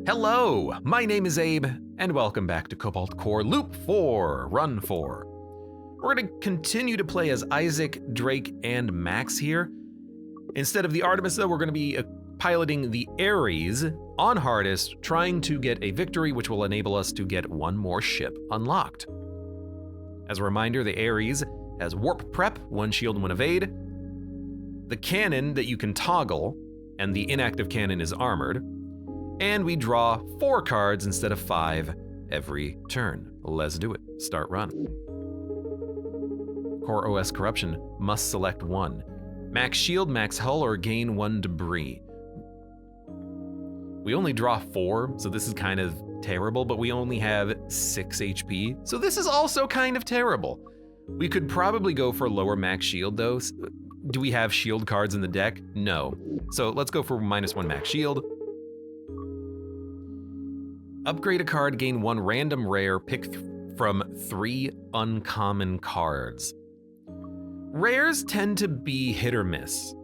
Hello, my name is Abe, and welcome back to Cobalt Core Loop 4, Run 4. We're going to continue to play as Isaac, Drake, and Max here. Instead of the Artemis, though, we're going to be piloting the Ares on hardest, trying to get a victory which will enable us to get one more ship unlocked. As a reminder, the Ares has warp prep, 1 shield and 1 evade, the cannon that you can toggle, and the inactive cannon is armored, and we draw 4 cards instead of 5 every turn. Let's do it. Start run. Core OS corruption, must select 1. Max shield, max hull, or gain 1 debris. We only draw 4, so this is kind of terrible, but we only have 6 HP, so this is also kind of terrible. We could probably go for lower max shield though. Do we have shield cards in the deck? No. So let's go for -1 max shield. Upgrade a card, gain 1 random rare, pick from 3 uncommon cards. Rares tend to be hit or miss.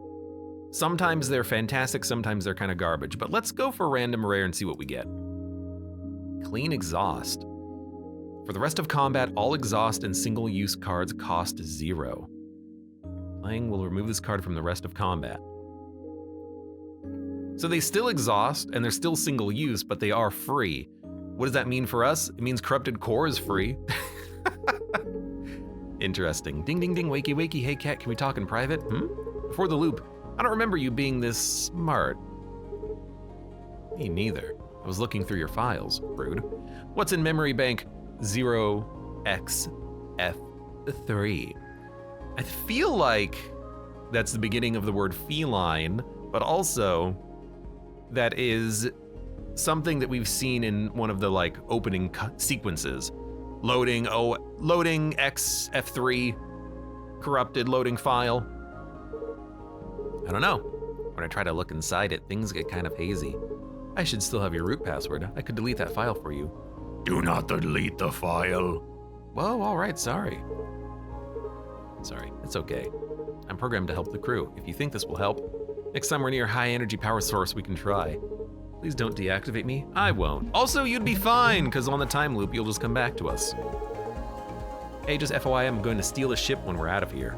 Sometimes they're fantastic, sometimes they're kind of garbage, but let's go for random rare and see what we get. Clean exhaust. For the rest of combat, all exhaust and single-use cards cost 0. Playing will remove this card from the rest of combat. So they still exhaust, and they're still single use, but they are free. What does that mean for us? It means Corrupted Core is free. Interesting. Ding, ding, ding, wakey, wakey. Hey, cat, can we talk in private? Before the loop, I don't remember you being this smart. Me neither. I was looking through your files, rude. What's in memory bank 0xF3? I feel like that's the beginning of the word feline, but also that is something that we've seen in one of the opening sequences. Loading XF3, corrupted loading file. I don't know. When I try to look inside it, things get kind of hazy. I should still have your root password. I could delete that file for you. Do not delete the file. Whoa, all right, sorry. Sorry, it's okay. I'm programmed to help the crew. If you think this will help, next time we're near high energy power source, we can try. Please don't deactivate me. I won't. Also, you'd be fine, because on the time loop, you'll just come back to us. Hey, just FYI, I'm going to steal a ship when we're out of here.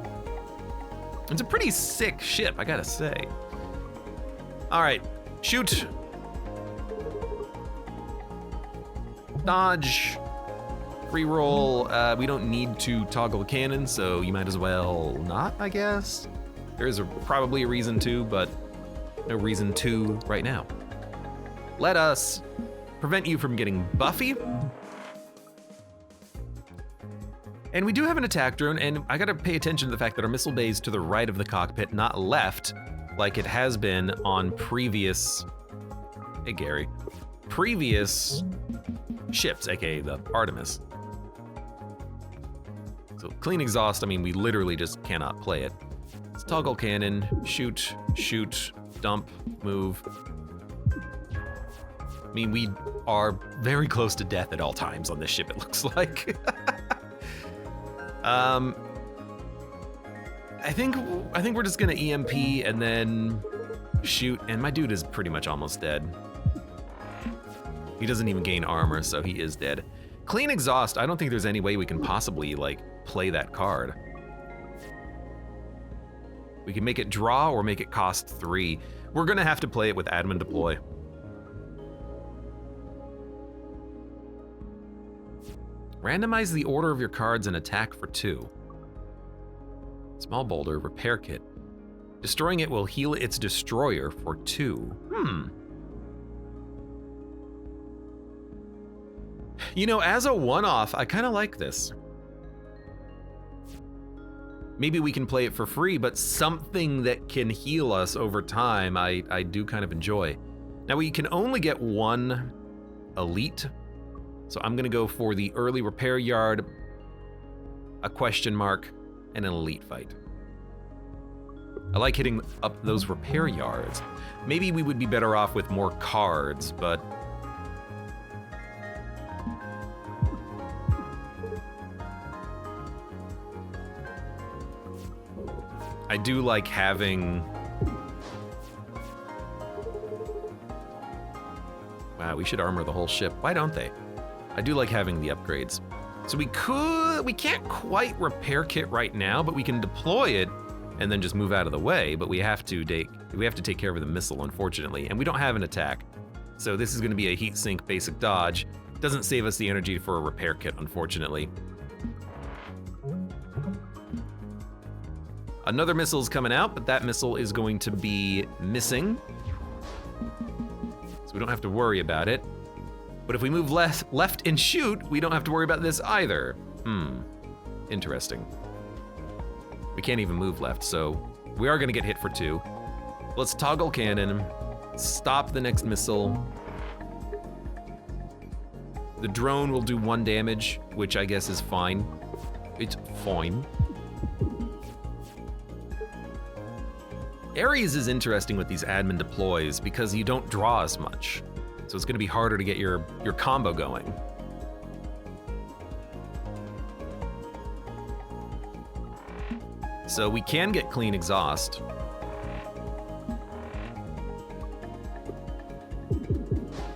It's a pretty sick ship, I gotta say. All right, shoot. Dodge. Reroll. We don't need to toggle the cannon, so you might as well not, I guess. There is probably a reason to, but no reason to right now. Let us prevent you from getting Buffy. And we do have an attack drone, and I gotta pay attention to the fact that our missile bay is to the right of the cockpit, not left, like it has been on previous, hey Gary, previous ships, aka the Artemis. So clean exhaust, I mean, we literally just cannot play it. Let's toggle cannon, shoot, shoot, dump, move. I mean, we are very close to death at all times on this ship, it looks like. I think we're just gonna EMP and then shoot, and my dude is pretty much almost dead. He doesn't even gain armor, so he is dead. Clean exhaust, I don't think there's any way we can possibly play that card. We can make it draw or make it cost 3. We're gonna have to play it with admin deploy. Randomize the order of your cards and attack for 2. Small boulder, repair kit. Destroying it will heal its destroyer for 2. You know, as a one-off, I kind of like this. Maybe we can play it for free, but something that can heal us over time, I do kind of enjoy. Now we can only get 1 elite, so I'm gonna go for the early repair yard, a question mark, and an elite fight. I like hitting up those repair yards. Maybe we would be better off with more cards, but I do like having... Wow, Wow, we should armor the whole ship. Why don't they? I do like having the upgrades. So we can't quite repair kit right now, but we can deploy it and then just move out of the way, but we have to take care of the missile, unfortunately, and we don't have an attack. So this is gonna be a heat sink basic dodge. Doesn't save us the energy for a repair kit, unfortunately. Another missile's coming out, but that missile is going to be missing. So we don't have to worry about it. But if we move left and shoot, we don't have to worry about this either. Interesting. We can't even move left, so we are gonna get hit for 2. Let's toggle cannon, stop the next missile. The drone will do 1 damage, which I guess is fine. It's fine. Ares is interesting with these admin deploys because you don't draw as much. So it's gonna be harder to get your combo going. So we can get clean exhaust.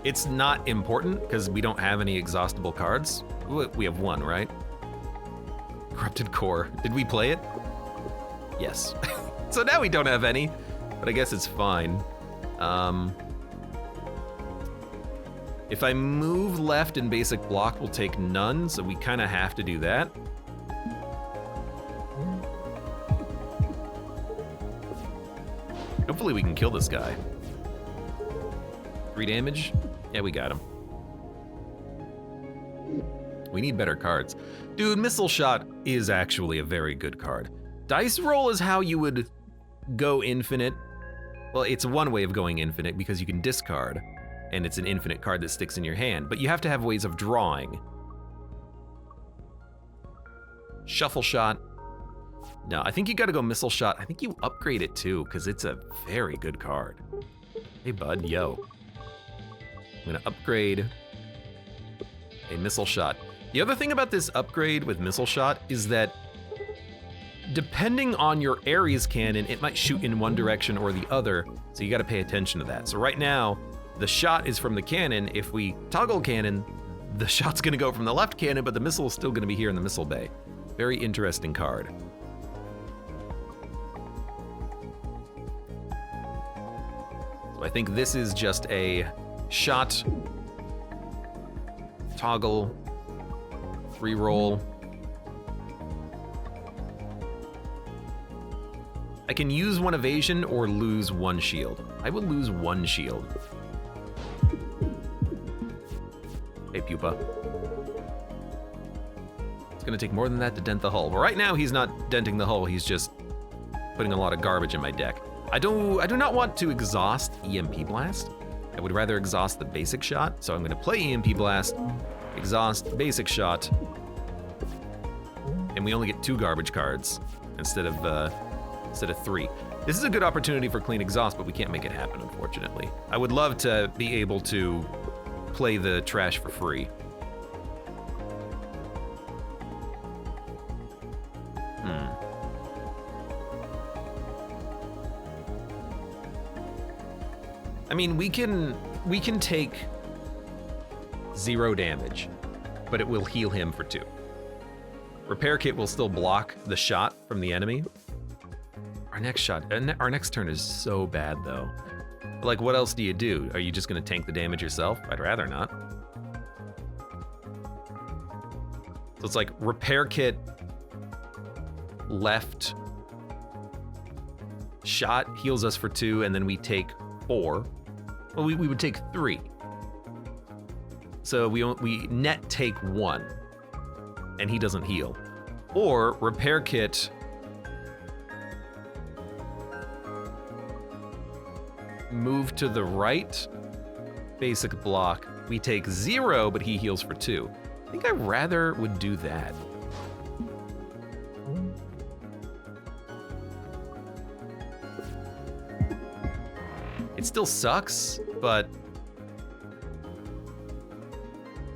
It's not important because we don't have any exhaustible cards. We have 1, right? Corrupted core. Did we play it? Yes. So now we don't have any, but I guess it's fine. If I move left in basic block, we'll take none, so we kind of have to do that. Hopefully we can kill this guy. 3 damage? Yeah, we got him. We need better cards. Dude, Missile Shot is actually a very good card. Dice Roll is how you would go infinite. Well, it's one way of going infinite because you can discard, and it's an infinite card that sticks in your hand, but you have to have ways of drawing. Shuffle Shot. No, I think you gotta go Missile Shot. I think you upgrade it too, because it's a very good card. Hey bud, yo. I'm gonna upgrade a Missile Shot. The other thing about this upgrade with Missile Shot is that depending on your Ares cannon, it might shoot in one direction or the other, so you gotta pay attention to that. So right now, the shot is from the cannon. If we toggle cannon, the shot's gonna go from the left cannon, but the missile is still gonna be here in the missile bay. Very interesting card. So I think this is just a shot, toggle, reroll. I can use 1 evasion or lose 1 shield. I will lose 1 shield. Hey, pupa. It's gonna take more than that to dent the hull. But right now, he's not denting the hull, he's just putting a lot of garbage in my deck. I do not want to exhaust EMP Blast. I would rather exhaust the basic shot, so I'm gonna play EMP Blast, exhaust basic shot, and we only get 2 garbage cards instead of 3. This is a good opportunity for clean exhaust, but we can't make it happen, unfortunately. I would love to be able to play the trash for free. I mean, we can take 0 damage, but it will heal him for 2. Repair kit will still block the shot from the enemy. Our next turn is so bad though. Like, what else do you do? Are you just gonna tank the damage yourself? I'd rather not. So it's like repair kit, left, shot heals us for 2, and then we take 4. Well, we would take 3. So we net take 1, and he doesn't heal. Or repair kit, move to the right, basic block. We take 0, but he heals for 2. I think I rather would do that. It still sucks, but...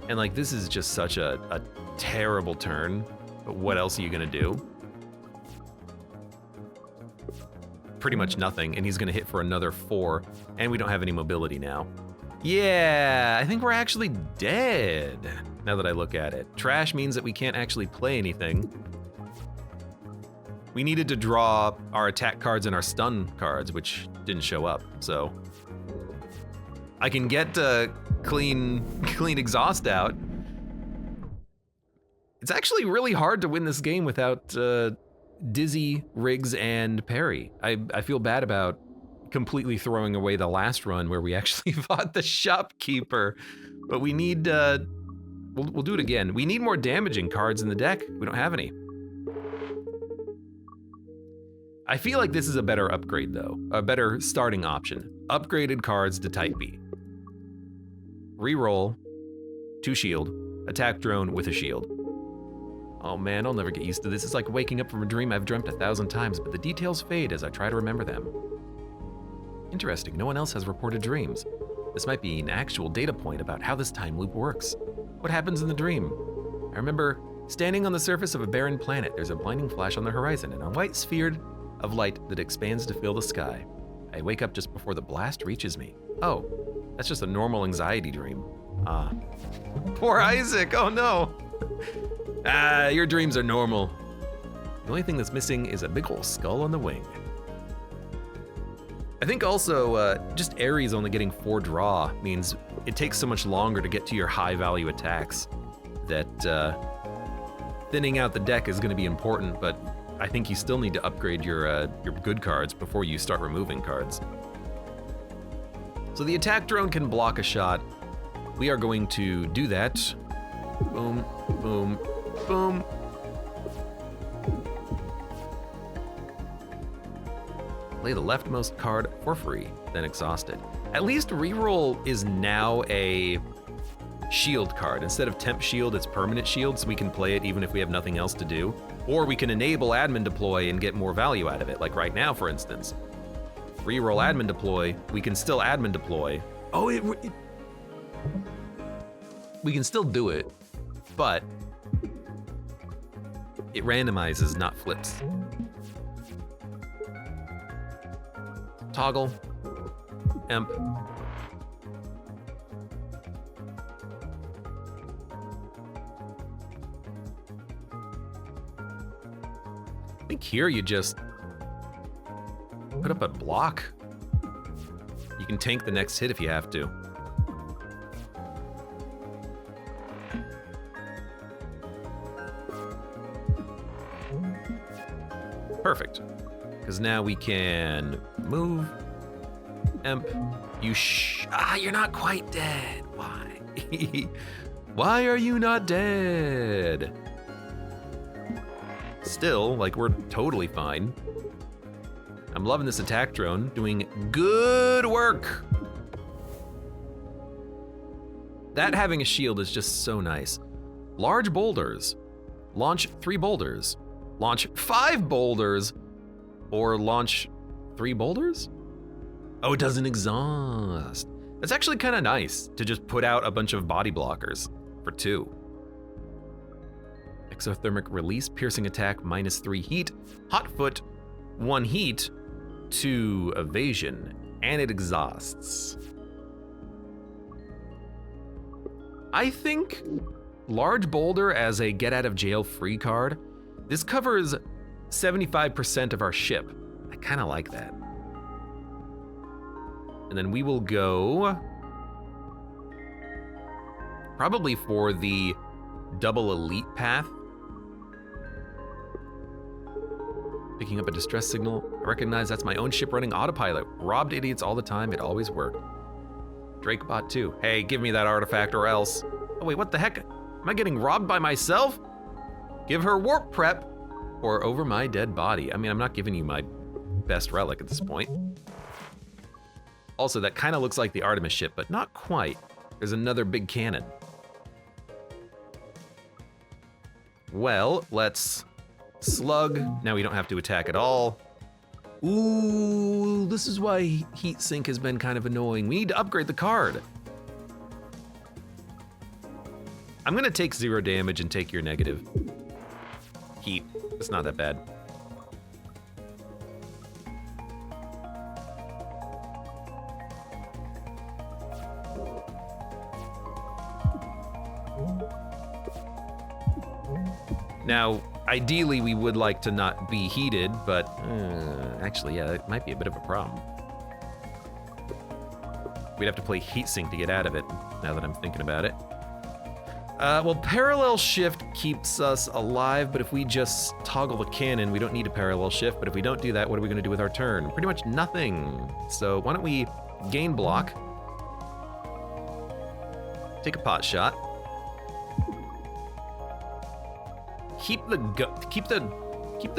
And like, this is just such a terrible turn, but what else are you gonna do? Pretty much nothing, and he's gonna hit for another 4, and we don't have any mobility now. Yeah, I think we're actually dead, now that I look at it. Trash means that we can't actually play anything. We needed to draw our attack cards and our stun cards, which didn't show up, so. I can get clean exhaust out. It's actually really hard to win this game without Dizzy, Riggs, and Parry. I feel bad about completely throwing away the last run where we actually fought the shopkeeper, but we need, we'll do it again. We need more damaging cards in the deck. We don't have any. I feel like this is a better upgrade though, a better starting option. Upgraded cards to Type B. Reroll, 2 shield, attack drone with a shield. Oh man, I'll never get used to this. It's like waking up from a dream I've dreamt 1,000 times, but the details fade as I try to remember them. Interesting, no one else has reported dreams. This might be an actual data point about how this time loop works. What happens in the dream? I remember standing on the surface of a barren planet. There's a blinding flash on the horizon and a white sphere of light that expands to fill the sky. I wake up just before the blast reaches me. Oh, that's just a normal anxiety dream. Ah. Poor Isaac, oh no. Your dreams are normal. The only thing that's missing is a big ol' skull on the wing. I think also, just Ares only getting 4 draw means it takes so much longer to get to your high value attacks that thinning out the deck is gonna be important, but I think you still need to upgrade your good cards before you start removing cards. So the attack drone can block a shot. We are going to do that. Boom, boom, boom. Play the leftmost card for free, then exhaust it. At least reroll is now a shield card. Instead of temp shield, it's permanent shield, so we can play it even if we have nothing else to do. Or we can enable admin deploy and get more value out of it, like right now, for instance. Reroll admin deploy, we can still admin deploy. Oh, we can still do it, but it randomizes, not flips. Toggle, Emp. I think here you just put up a block. You can tank the next hit if you have to. Perfect. Because now we can move, Emp, you're not quite dead. Why? Why are you not dead? Still, like, we're totally fine. I'm loving this attack drone, doing good work. That having a shield is just so nice. Large boulders. Launch 3 boulders. Launch 5 boulders. Or launch 3 boulders? Oh, it doesn't exhaust. That's actually kind of nice to just put out a bunch of body blockers for 2. Exothermic release, piercing attack, -3 heat, hot foot, 1 heat, 2 evasion, and it exhausts. I think large boulder as a get out of jail free card, this covers 75% of our ship. I kind of like that. And then we will go probably for the double elite path. Picking up a distress signal. I recognize that's my own ship running autopilot. Robbed idiots all the time, it always worked. Drakebot 2. Hey, give me that artifact or else. Oh wait, what the heck? Am I getting robbed by myself? Give her warp prep or over my dead body. I mean, I'm not giving you my best relic at this point. Also, that kind of looks like the Artemis ship, but not quite. There's another big cannon. Well, let's slug. Now we don't have to attack at all. Ooh, this is why heat sink has been kind of annoying. We need to upgrade the card. I'm gonna take 0 damage and take your negative. Heat, it's not that bad. Now, ideally, we would like to not be heated, but actually, yeah, it might be a bit of a problem. We'd have to play heatsink to get out of it, now that I'm thinking about it. Well, parallel shift keeps us alive, but if we just toggle the cannon, we don't need a parallel shift, but if we don't do that, what are we gonna do with our turn? Pretty much nothing. So why don't we gain block, take a pot shot, keep the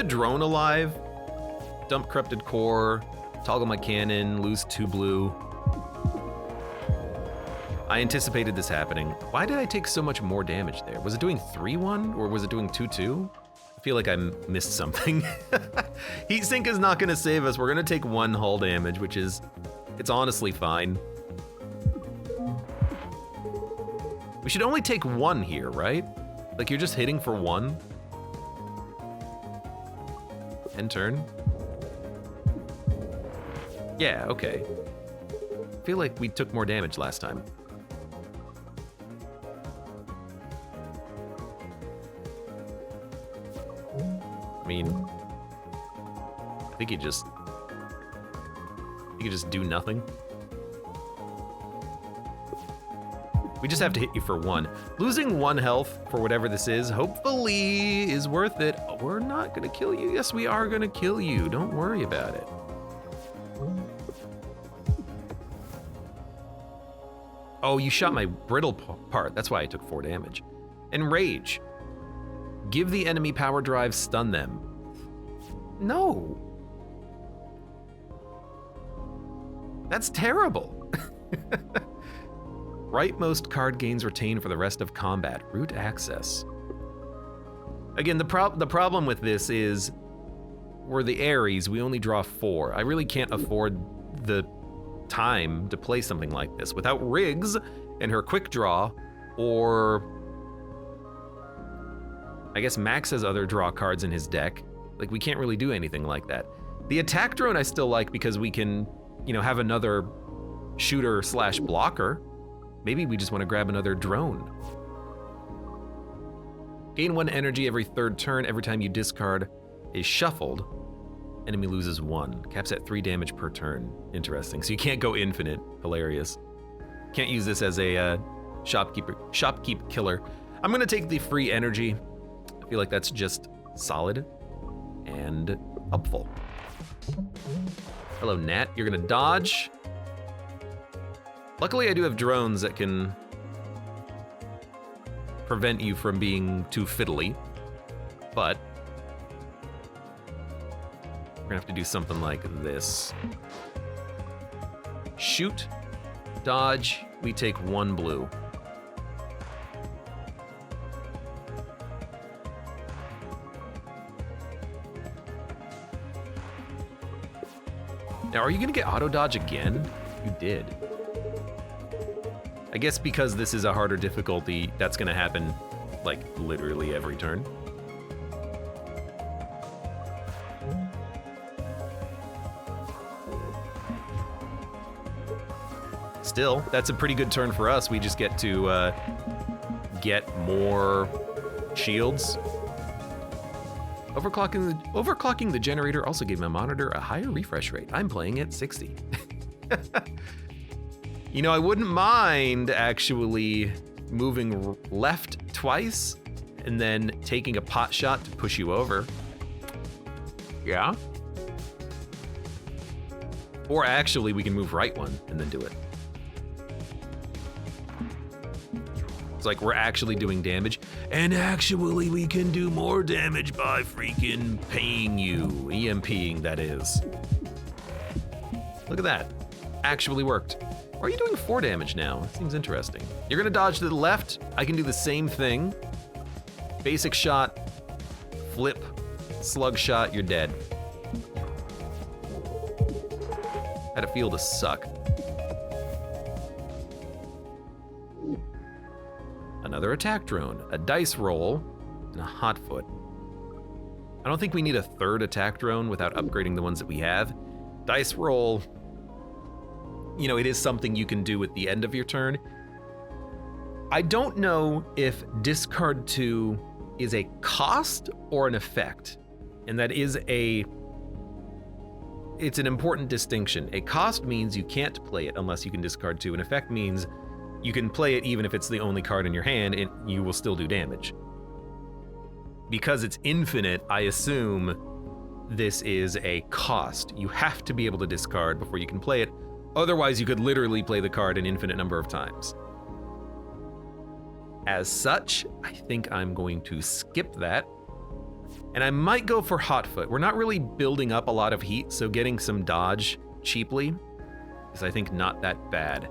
drone alive, dump corrupted core, toggle my cannon, lose 2 blue. I anticipated this happening. Why did I take so much more damage there? Was it doing 3-1 or was it doing 2-2? I feel like I missed something. Heatsink is not gonna save us. We're gonna take 1 hull damage, which is, it's honestly fine. We should only take 1 here, right? Like you're just hitting for 1. End turn. Yeah, okay. I feel like we took more damage last time. I mean, I think he could just do nothing. We just have to hit you for 1. Losing 1 health for whatever this is, hopefully is worth it. Oh, we're not gonna kill you. Yes, we are gonna kill you. Don't worry about it. Oh, you shot my brittle part. That's why I took 4 damage. Enrage. Give the enemy power drive, stun them. No. That's terrible. Rightmost card gains retained for the rest of combat. Root access. Again, the problem with this is we're the Ares, we only draw 4. I really can't afford the time to play something like this without Riggs and her quick draw, or I guess Max has other draw cards in his deck. Like, we can't really do anything like that. The attack drone I still like because we can, you know, have another shooter slash blocker. Maybe we just want to grab another drone. Gain 1 energy every 3rd turn. Every time you discard is shuffled, enemy loses 1. Caps at 3 damage per turn. Interesting. So you can't go infinite. Hilarious. Can't use this as a shopkeep killer. I'm gonna take the free energy. I feel like that's just solid and helpful. Hello, Nat. You're gonna dodge. Luckily, I do have drones that can prevent you from being too fiddly, but we're gonna have to do something like this. Shoot, dodge, we take 1 blue. Now, are you gonna get auto dodge again? You did. I guess because this is a harder difficulty, that's gonna happen like literally every turn. Still, that's a pretty good turn for us. We just get to get more shields. Overclocking the generator also gave my monitor a higher refresh rate. I'm playing at 60. You know, I wouldn't mind actually moving left twice and then taking a pot shot to push you over. Yeah? Or actually, we can move right 1 and then do it. It's like we're actually doing damage, and actually we can do more damage by freaking paying you. EMPing, that is. Look at that. Actually worked. Or are you doing 4 damage now? It seems interesting. You're gonna dodge to the left. I can do the same thing. Basic shot, flip, slug shot, you're dead. How'd it feel to suck? Another attack drone, a dice roll, and a hotfoot. I don't think we need a 3rd attack drone without upgrading the ones that we have. Dice roll, you know, it is something you can do at the end of your turn. I don't know if discard 2 is a cost or an effect, and that is it's an important distinction. A cost means you can't play it unless you can discard 2. An effect means you can play it even if it's the only card in your hand and you will still do damage. Because it's infinite, I assume this is a cost. You have to be able to discard before you can play it. Otherwise, you could literally play the card an infinite number of times. As such, I think I'm going to skip that. And I might go for Hotfoot. We're not really building up a lot of heat, so getting some dodge cheaply is, I think, not that bad.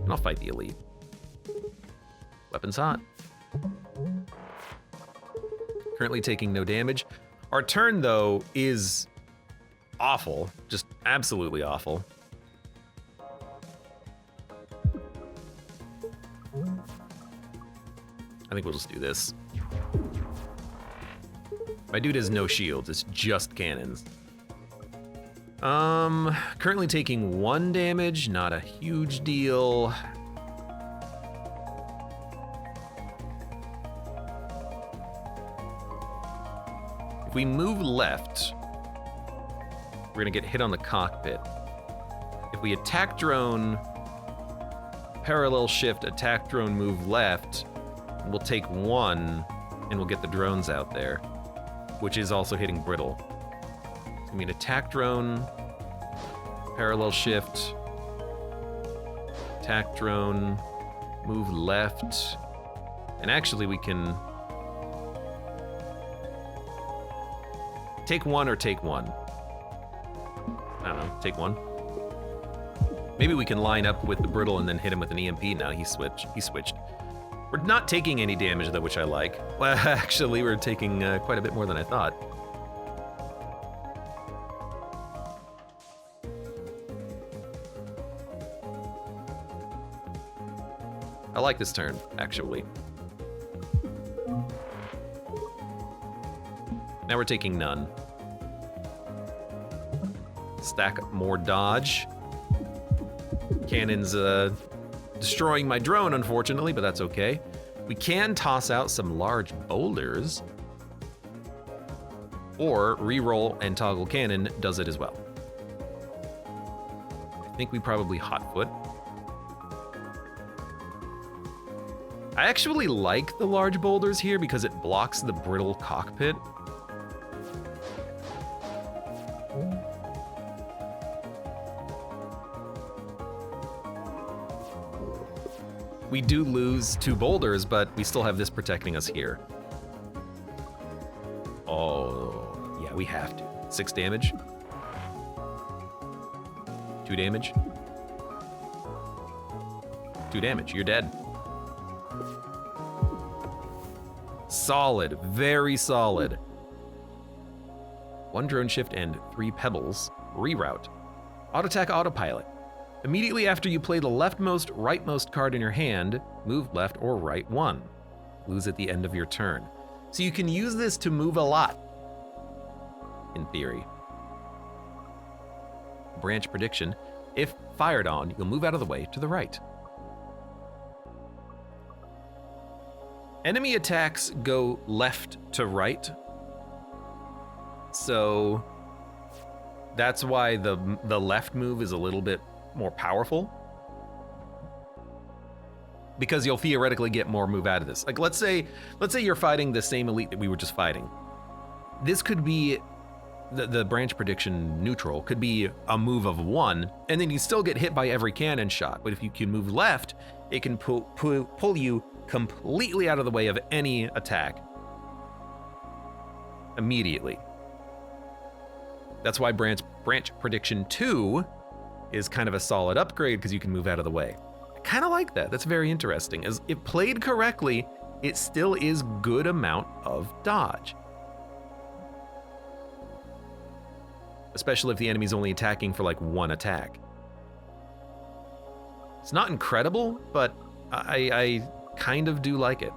And I'll fight the elite. Weapon's hot. Currently taking no damage. Our turn, though, is awful. Just absolutely awful. I think we'll just do this. My dude has no shields, it's just cannons. Currently taking 1 damage, not a huge deal. If we move left, we're gonna get hit on the cockpit. If we attack drone, parallel shift, attack drone, move left, we'll take 1 and we'll get the drones out there, which is also hitting brittle. So I mean, attack drone, parallel shift, attack drone, move left, and actually we can take 1 or take 1. I don't know, take 1. Maybe we can line up with the brittle and then hit him with an EMP now. He switched. We're not taking any damage though, which I like. Well, actually, we're taking quite a bit more than I thought. I like this turn, actually. Now we're taking none. Stack up more dodge. Cannon's destroying my drone, unfortunately, but that's okay. We can toss out some large boulders, or re-roll and toggle cannon does it as well. I think we probably hotfoot. I actually like the large boulders here because it blocks the brittle cockpit. We do lose 2 boulders, but we still have this protecting us here. Oh, yeah, we have to. 6 damage. 2 damage. 2 damage, you're dead. Solid, very solid. 1 drone shift and 3 pebbles. Reroute. Auto attack autopilot. Immediately after you play the leftmost, rightmost card in your hand, move left or right 1. Lose at the end of your turn. So you can use this to move a lot, in theory. Branch prediction. If fired on, you'll move out of the way to the right. Enemy attacks go left to right. So that's why the left move is a little bit more powerful, because you'll theoretically get more move out of this. Like let's say you're fighting the same elite that we were just fighting. This could be the branch prediction neutral could be a move of 1, and then you still get hit by every cannon shot. But if you can move left, it can pull you completely out of the way of any attack immediately. That's why branch prediction 2 is kind of a solid upgrade, because you can move out of the way. I kind of like that. That's very interesting. As if played correctly, it still is good amount of dodge. Especially if the enemy's only attacking for like 1 attack. It's not incredible, but I kind of do like it.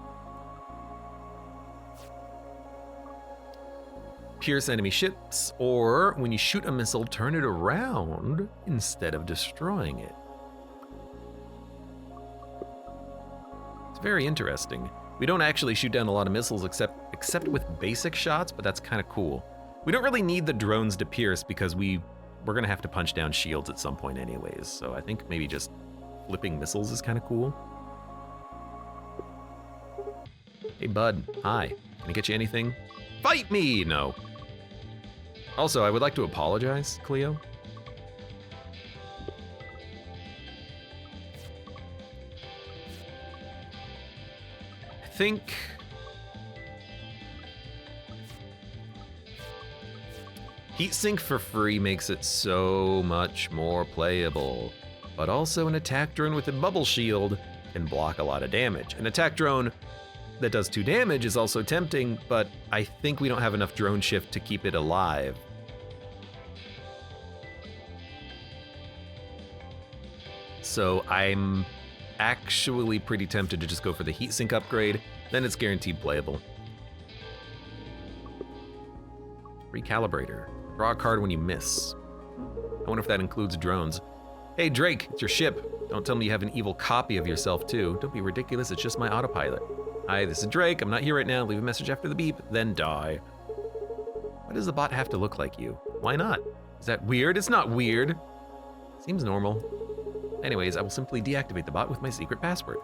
Pierce enemy ships, or when you shoot a missile, turn it around instead of destroying it. It's very interesting. We don't actually shoot down a lot of missiles except with basic shots, but that's kind of cool. We don't really need the drones to pierce because we're gonna have to punch down shields at some point anyways, so I think maybe just flipping missiles is kind of cool. Hey bud, hi. Can I get you anything? Fight me! No. Also, I would like to apologize, Cleo. I think heatsink for free makes it so much more playable, but also an attack drone with a bubble shield can block a lot of damage. An attack drone that does 2 damage is also tempting, but I think we don't have enough drone shift to keep it alive. So I'm actually pretty tempted to just go for the heatsink upgrade, then it's guaranteed playable. Recalibrator. Draw a card when you miss. I wonder if that includes drones. Hey Drake, it's your ship. Don't tell me you have an evil copy of yourself too. Don't be ridiculous, it's just my autopilot. Hi, this is Drake, I'm not here right now. Leave a message after the beep, then die. Why does the bot have to look like you? Why not? Is that weird? It's not weird. Seems normal. Anyways, I will simply deactivate the bot with my secret password.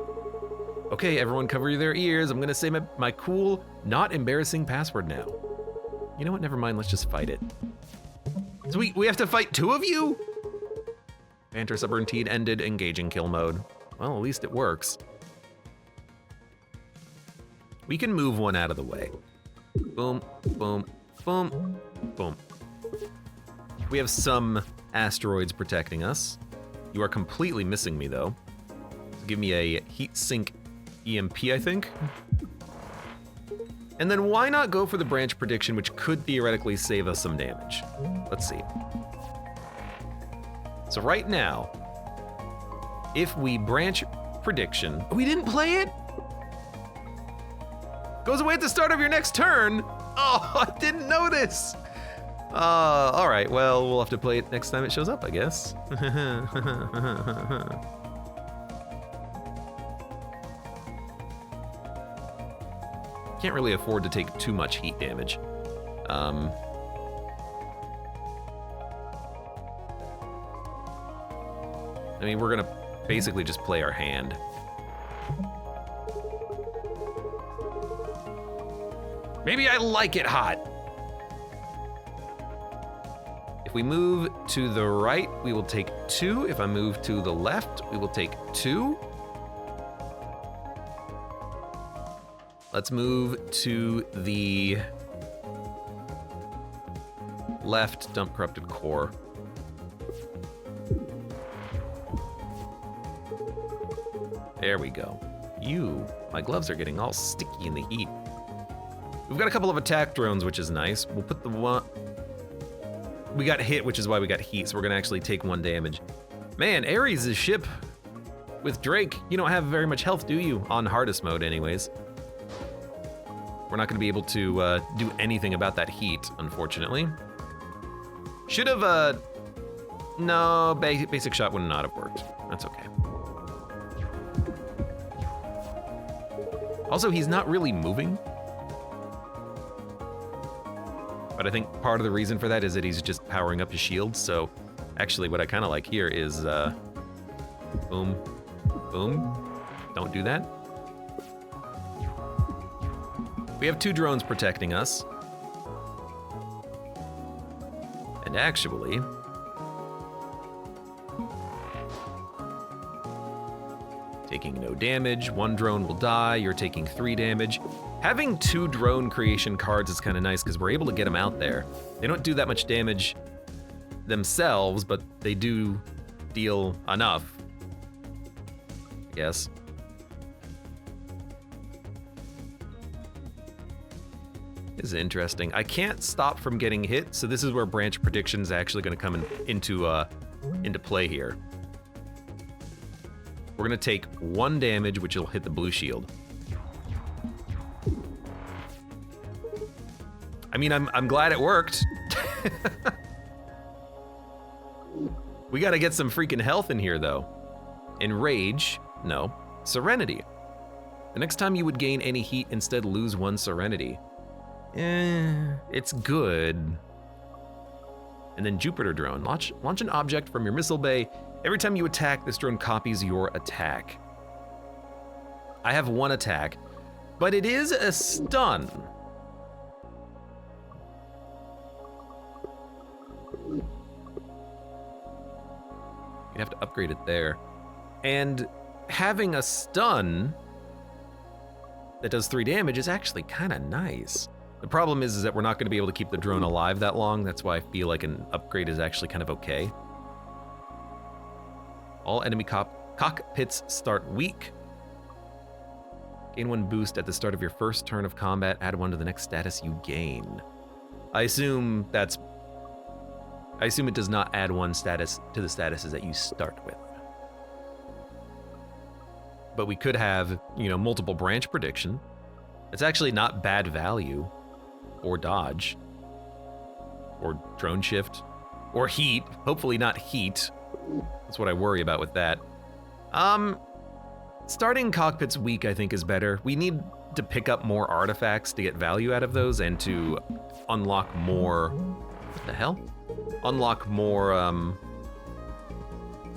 Okay, everyone cover their ears. I'm gonna say my cool, not embarrassing password now. You know what, never mind, let's just fight it. So we have to fight 2 of you? Banter subroutine ended, engaging kill mode. Well, at least it works. We can move one out of the way. Boom, boom, boom, boom. We have some asteroids protecting us. You are completely missing me though. So give me a heatsink EMP, I think. And then why not go for the branch prediction, which could theoretically save us some damage? Let's see. So right now, if we branch prediction, we didn't play it? Goes away at the start of your next turn. Oh, I didn't notice. All right, well, we'll have to play it next time it shows up, I guess. Can't really afford to take too much heat damage. I mean, we're gonna basically just play our hand. Maybe I like it hot. If we move to the right, we will take 2. If I move to the left, we will take 2. Let's move to the left, dump corrupted core. There we go. My gloves are getting all sticky in the heat. We've got a couple of attack drones, which is nice. We'll put the one... We got hit, which is why we got heat, so we're gonna actually take 1 damage. Man, Ares' ship with Drake, you don't have very much health, do you? On hardest mode, anyways. We're not gonna be able to do anything about that heat, unfortunately. Should have, no, basic shot would not have worked. That's okay. Also, he's not really moving. But I think part of the reason for that is that he's just powering up his shield, so actually what I kind of like here is, boom, boom, don't do that. We have 2 drones protecting us. And actually, taking no damage, 1 drone will die, you're taking 3 damage. Having 2 drone creation cards is kind of nice because we're able to get them out there. They don't do that much damage themselves, but they do deal enough, I guess. This is interesting. I can't stop from getting hit, so this is where branch prediction is actually going to come into play here. We're going to take 1 damage, which will hit the blue shield. I mean, I'm glad it worked. We gotta get some freaking health in here, though. Enrage, no. Serenity. The next time you would gain any heat, instead lose 1 serenity. It's good. And then Jupiter drone. Launch an object from your missile bay. Every time you attack, this drone copies your attack. I have 1 attack, but it is a stun. You'd have to upgrade it there. And having a stun that does 3 damage is actually kind of nice. The problem is that we're not going to be able to keep the drone alive that long. That's why I feel like an upgrade is actually kind of okay. All enemy cockpits start weak. Gain 1 boost at the start of your first turn of combat. Add 1 to the next status you gain. I assume it does not add 1 status to the statuses that you start with. But we could have, multiple branch prediction. It's actually not bad value. Or dodge. Or drone shift. Or heat. Hopefully not heat. That's what I worry about with that. Starting cockpits weak, I think, is better. We need to pick up more artifacts to get value out of those and to unlock more... What the hell? Unlock more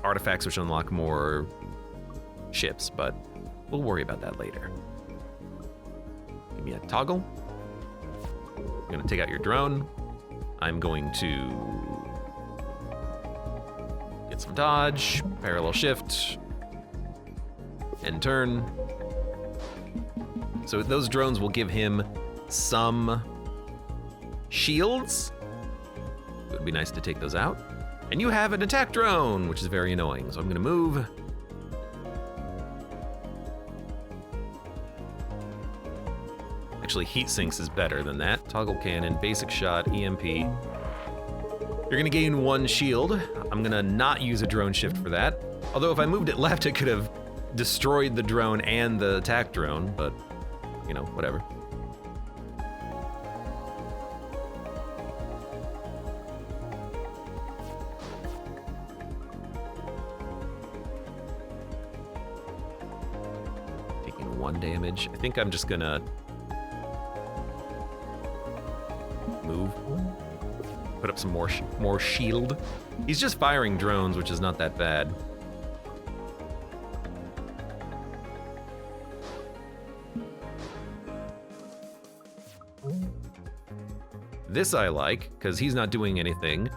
artifacts, which unlock more ships, but we'll worry about that later. Give me a toggle. I'm gonna take out your drone. I'm going to get some dodge, parallel shift, end turn. So those drones will give him some shields. It would be nice to take those out. And you have an attack drone, which is very annoying. So I'm gonna move. Actually, heat sinks is better than that. Toggle cannon, basic shot, EMP. You're gonna gain 1 shield. I'm gonna not use a drone shift for that. Although if I moved it left, it could have destroyed the drone and the attack drone, but whatever. Taking 1 damage. I think I'm just gonna move. Put up some more shield. He's just firing drones, which is not that bad. This I like, because he's not doing anything.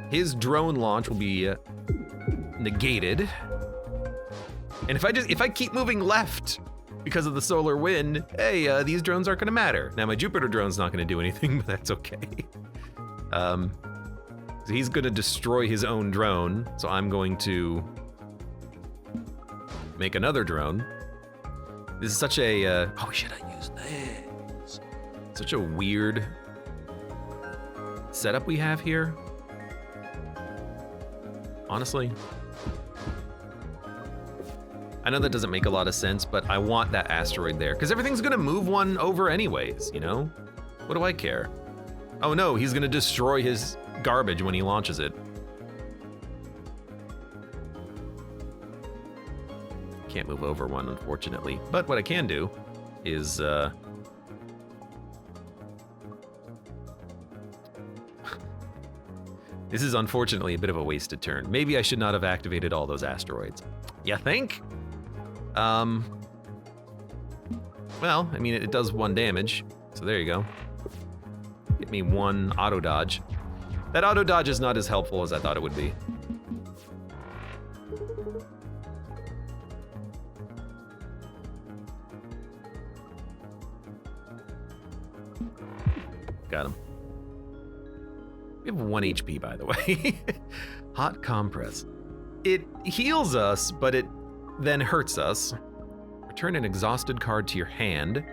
His drone launch will be negated. And if I keep moving left because of the solar wind, hey, these drones aren't gonna matter. Now my Jupiter drone's not gonna do anything, but that's okay. So he's gonna destroy his own drone, so I'm going to make another drone. This is such a, oh, should I use this? Such a weird setup we have here. Honestly. I know that doesn't make a lot of sense, but I want that asteroid there, because everything's gonna move 1 over anyways, What do I care? Oh no, he's gonna destroy his garbage when he launches it. Can't move over 1, unfortunately. But what I can do is, this is unfortunately a bit of a wasted turn. Maybe I should not have activated all those asteroids. You think? Well, I mean, it does 1 damage, so there you go. Get me 1 auto dodge. That auto dodge is not as helpful as I thought it would be. Got him. We have 1 HP, by the way. Hot compress. It heals us, but it then hurts us. Return an exhausted card to your hand.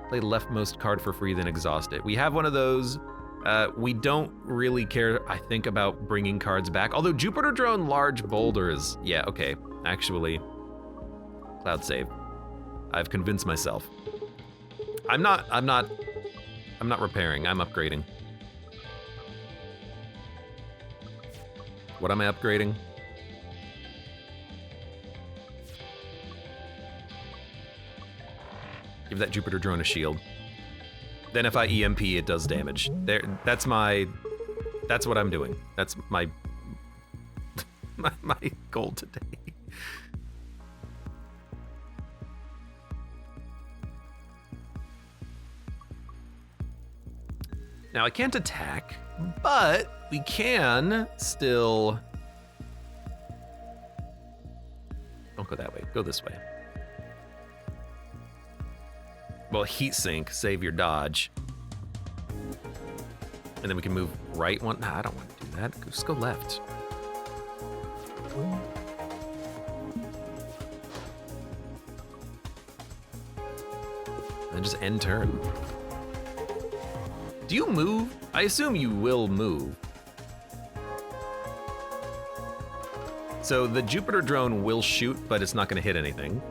Play the leftmost card for free, then exhaust it. We have one of those. We don't really care, I think, about bringing cards back. Although Jupiter drone large boulders. Yeah, okay. Actually, cloud save. I've convinced myself. I'm not repairing, I'm upgrading. What am I upgrading? Give that Jupiter drone a shield. Then if I EMP, it does damage. There, that's what I'm doing. That's my my goal today. Now I can't attack, but we can still... Don't go that way, go this way. Well, heat sink, save your dodge. And then we can move right one. Nah, I don't want to do that. Just go left. And then just end turn. Do you move? I assume you will move. So the Jupiter drone will shoot, but it's not going to hit anything.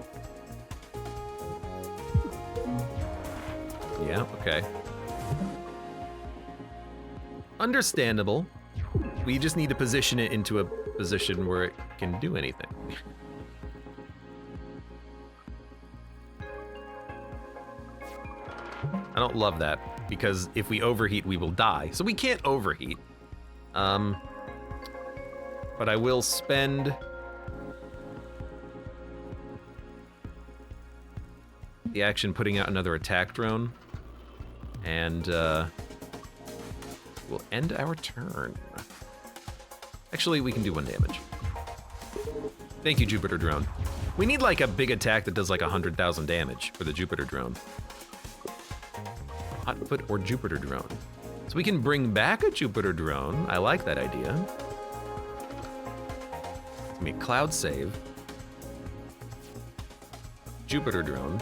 Yeah, okay. Understandable. We just need to position it into a position where it can do anything. I don't love that, because if we overheat, we will die. So we can't overheat. But I will spend the action putting out another attack drone. And we'll end our turn. Actually, we can do 1 damage. Thank you, Jupiter drone. We need like a big attack that does like 100,000 damage for the Jupiter drone. Hotfoot or Jupiter drone. So we can bring back a Jupiter drone. I like that idea. It's gonna be a cloud save. Jupiter drone.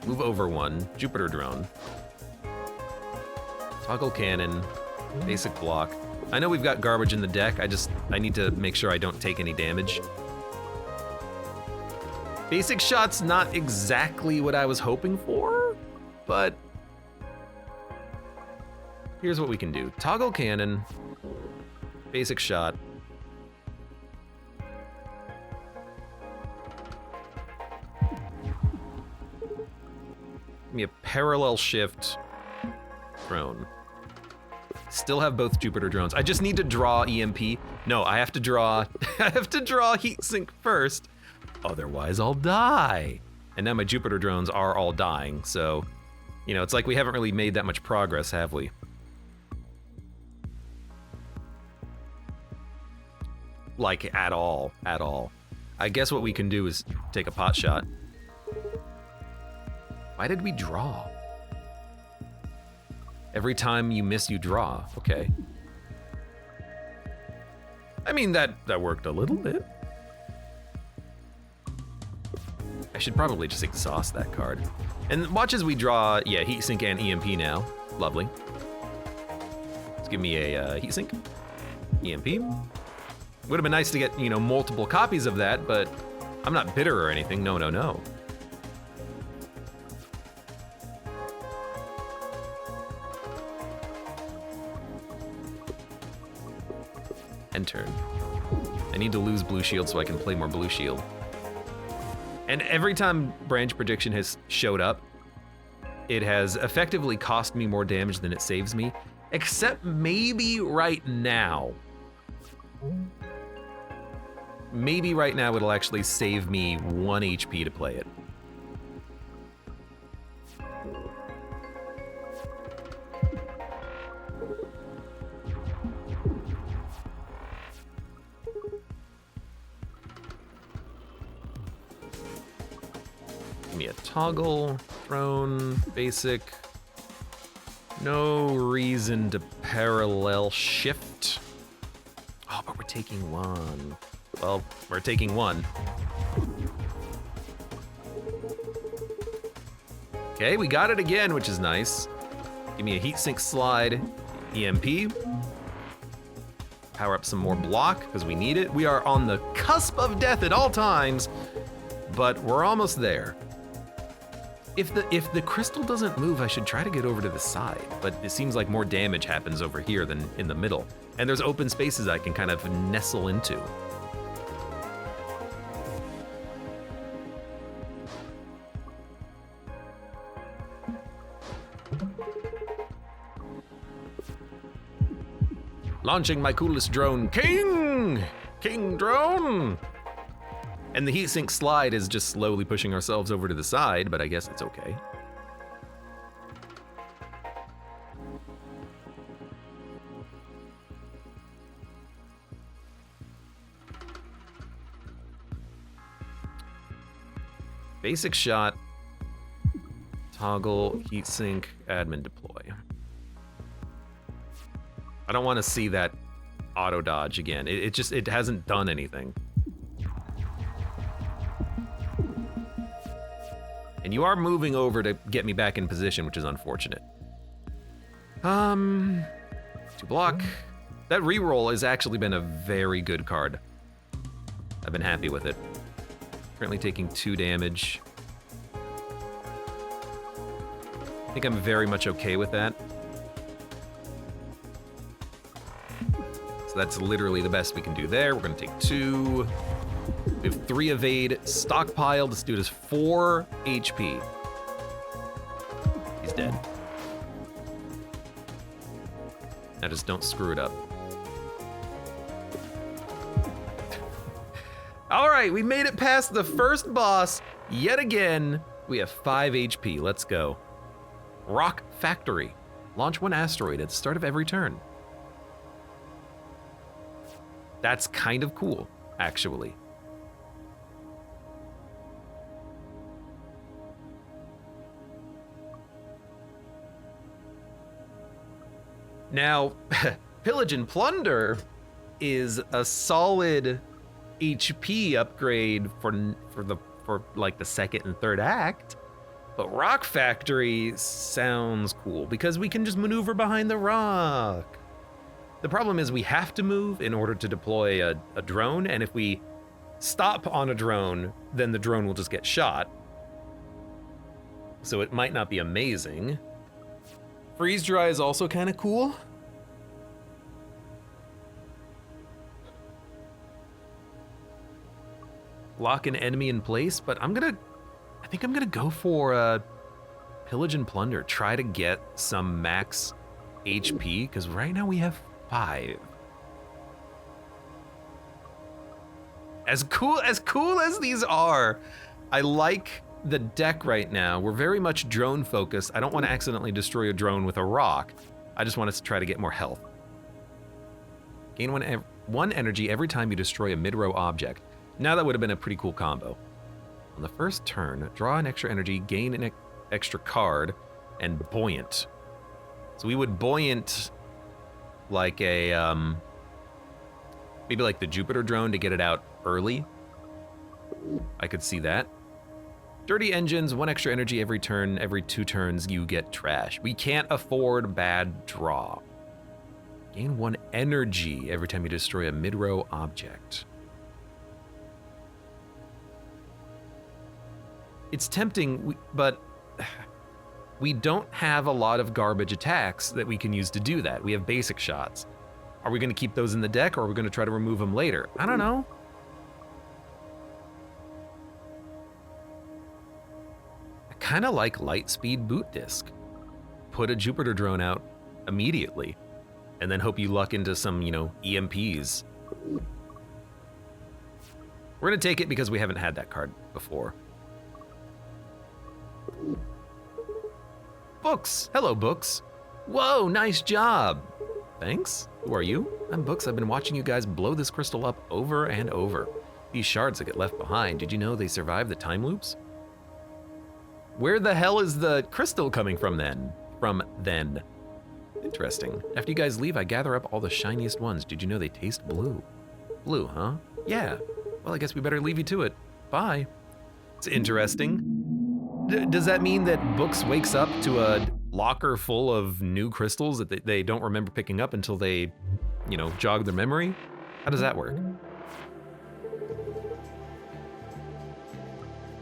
Move over 1, Jupiter drone. Toggle cannon, basic block. I know we've got garbage in the deck, I need to make sure I don't take any damage. Basic shot's not exactly what I was hoping for, but here's what we can do. Toggle cannon, basic shot. Give me a parallel shift drone. Still have both Jupiter drones. I just need to draw EMP. No, I have to draw I have to draw heat sink first. Otherwise I'll die. And now my Jupiter drones are all dying, so you know, it's like we haven't really made that much progress, have we? Like at all, at all. I guess what we can do is take a pot shot. Why did we draw? Every time you miss, you draw. Okay. I mean, that worked a little bit. I should probably just exhaust that card. And watch as we draw, yeah, heatsink and EMP now. Lovely. Let's give me a heatsink. EMP. Would have been nice to get, you know, multiple copies of that, but I'm not bitter or anything. No, no, no. End turn. I need to lose blue shield so I can play more blue shield. And every time branch prediction has showed up, it has effectively cost me more damage than it saves me, except maybe right now. Maybe right now it'll actually save me 1 HP to play it. Give me a toggle, throne, basic. No reason to parallel shift. Oh, but we're taking 1. Well, we're taking 1. Okay, we got it again, which is nice. Give me a heatsink slide, EMP. Power up some more block, because we need it. We are on the cusp of death at all times, but we're almost there. If the crystal doesn't move, I should try to get over to the side, but it seems like more damage happens over here than in the middle. And there's open spaces I can kind of nestle into. Launching my coolest drone, King! King drone! And the heatsink slide is just slowly pushing ourselves over to the side, but I guess it's okay. Basic shot, toggle, heatsink, admin deploy. I don't want to see that auto dodge again. It hasn't done anything. And you are moving over to get me back in position, which is unfortunate. To block. That reroll has actually been a very good card. I've been happy with it. Currently taking 2 damage. I think I'm very much okay with that. So that's literally the best we can do there. We're gonna take 2. We have 3 evade, stockpile. This dude is 4 HP. He's dead. Now just don't screw it up. All right, we made it past the first boss yet again. We have 5 HP, let's go. Rock Factory. Launch 1 asteroid at the start of every turn. That's kind of cool, actually. Now, Pillage and Plunder is a solid HP upgrade for like the second and third act, but Rock Factory sounds cool because we can just maneuver behind the rock. The problem is we have to move in order to deploy a drone, and if we stop on a drone, then the drone will just get shot. So it might not be amazing. Freeze dry is also kind of cool. Lock an enemy in place, but I think I'm gonna go for Pillage and Plunder. Try to get some max HP, because right now we have 5. As cool as these are, I like the deck right now. We're very much drone focused. I don't want to accidentally destroy a drone with a rock. I just want us to try to get more health. Gain 1 energy every time you destroy a mid-row object. Now that would have been a pretty cool combo. On the first turn, draw an extra energy, gain an extra card, and buoyant. So we would buoyant like a, maybe like the Jupiter drone to get it out early. I could see that. Dirty engines, 1 extra energy every turn. Every 2 turns, you get trash. We can't afford bad draw. Gain 1 energy every time you destroy a mid-row object. It's tempting, but we don't have a lot of garbage attacks that we can use to do that. We have basic shots. Are we gonna keep those in the deck, or are we gonna try to remove them later? I don't know. I kinda like light speed boot disc. Put a Jupiter drone out immediately, and then hope you luck into some, EMPs. We're gonna take it because we haven't had that card before. Books! Hello, Books. Whoa, nice job. Thanks. Who are you? I'm Books. I've been watching you guys blow this crystal up over and over. These shards that get left behind, did you know they survive the time loops? Where the hell is the crystal coming from then? Interesting. After you guys leave, I gather up all the shiniest ones. Did you know they taste blue? Blue, huh? Yeah. Well, I guess we better leave you to it. Bye. It's interesting. Does that mean that Books wakes up to a locker full of new crystals that they don't remember picking up until they, jog their memory? How does that work?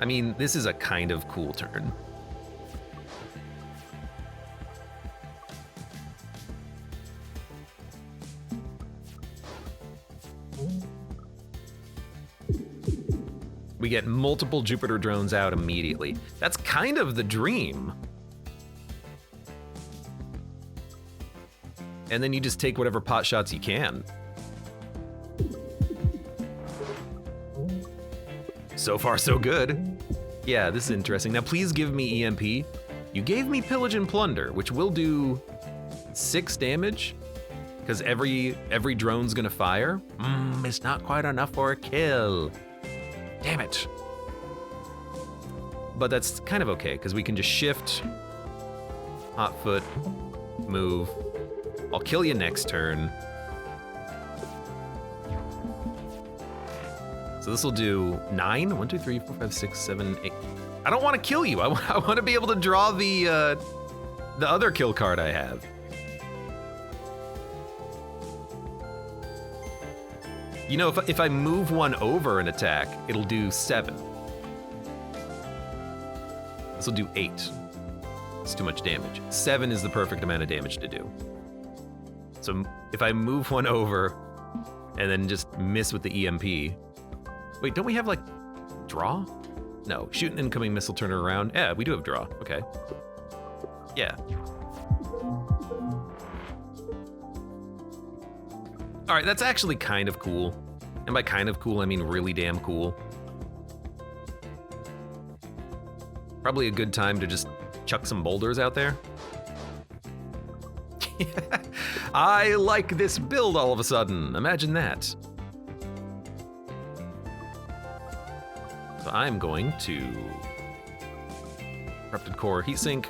I mean, this is a kind of cool turn. We get multiple Jupiter drones out immediately. That's kind of the dream. And then you just take whatever pot shots you can. So far, so good. Yeah, this is interesting. Now, please give me EMP. You gave me Pillage and Plunder, which will do 6 damage, because every drone's gonna fire. It's not quite enough for a kill. Damn it. But that's kind of okay, because we can just shift, hot foot, move. I'll kill you next turn. So this will do 9. 1, 2, 3, 4, 5, 6, 7, 8. I don't want to kill you. I want to be able to draw the other kill card I have. You know, if I move one over an attack, it'll do 7. This will do 8. It's too much damage. 7 is the perfect amount of damage to do. So if I move one over and then just miss with the EMP. Wait, don't we have like draw? No, shoot an incoming missile, turn it around. Yeah, we do have draw, okay. Yeah. All right, that's actually kind of cool. And by kind of cool, I mean really damn cool. Probably a good time to just chuck some boulders out there. I like this build all of a sudden. Imagine that. So I'm going to corrupted core heatsink.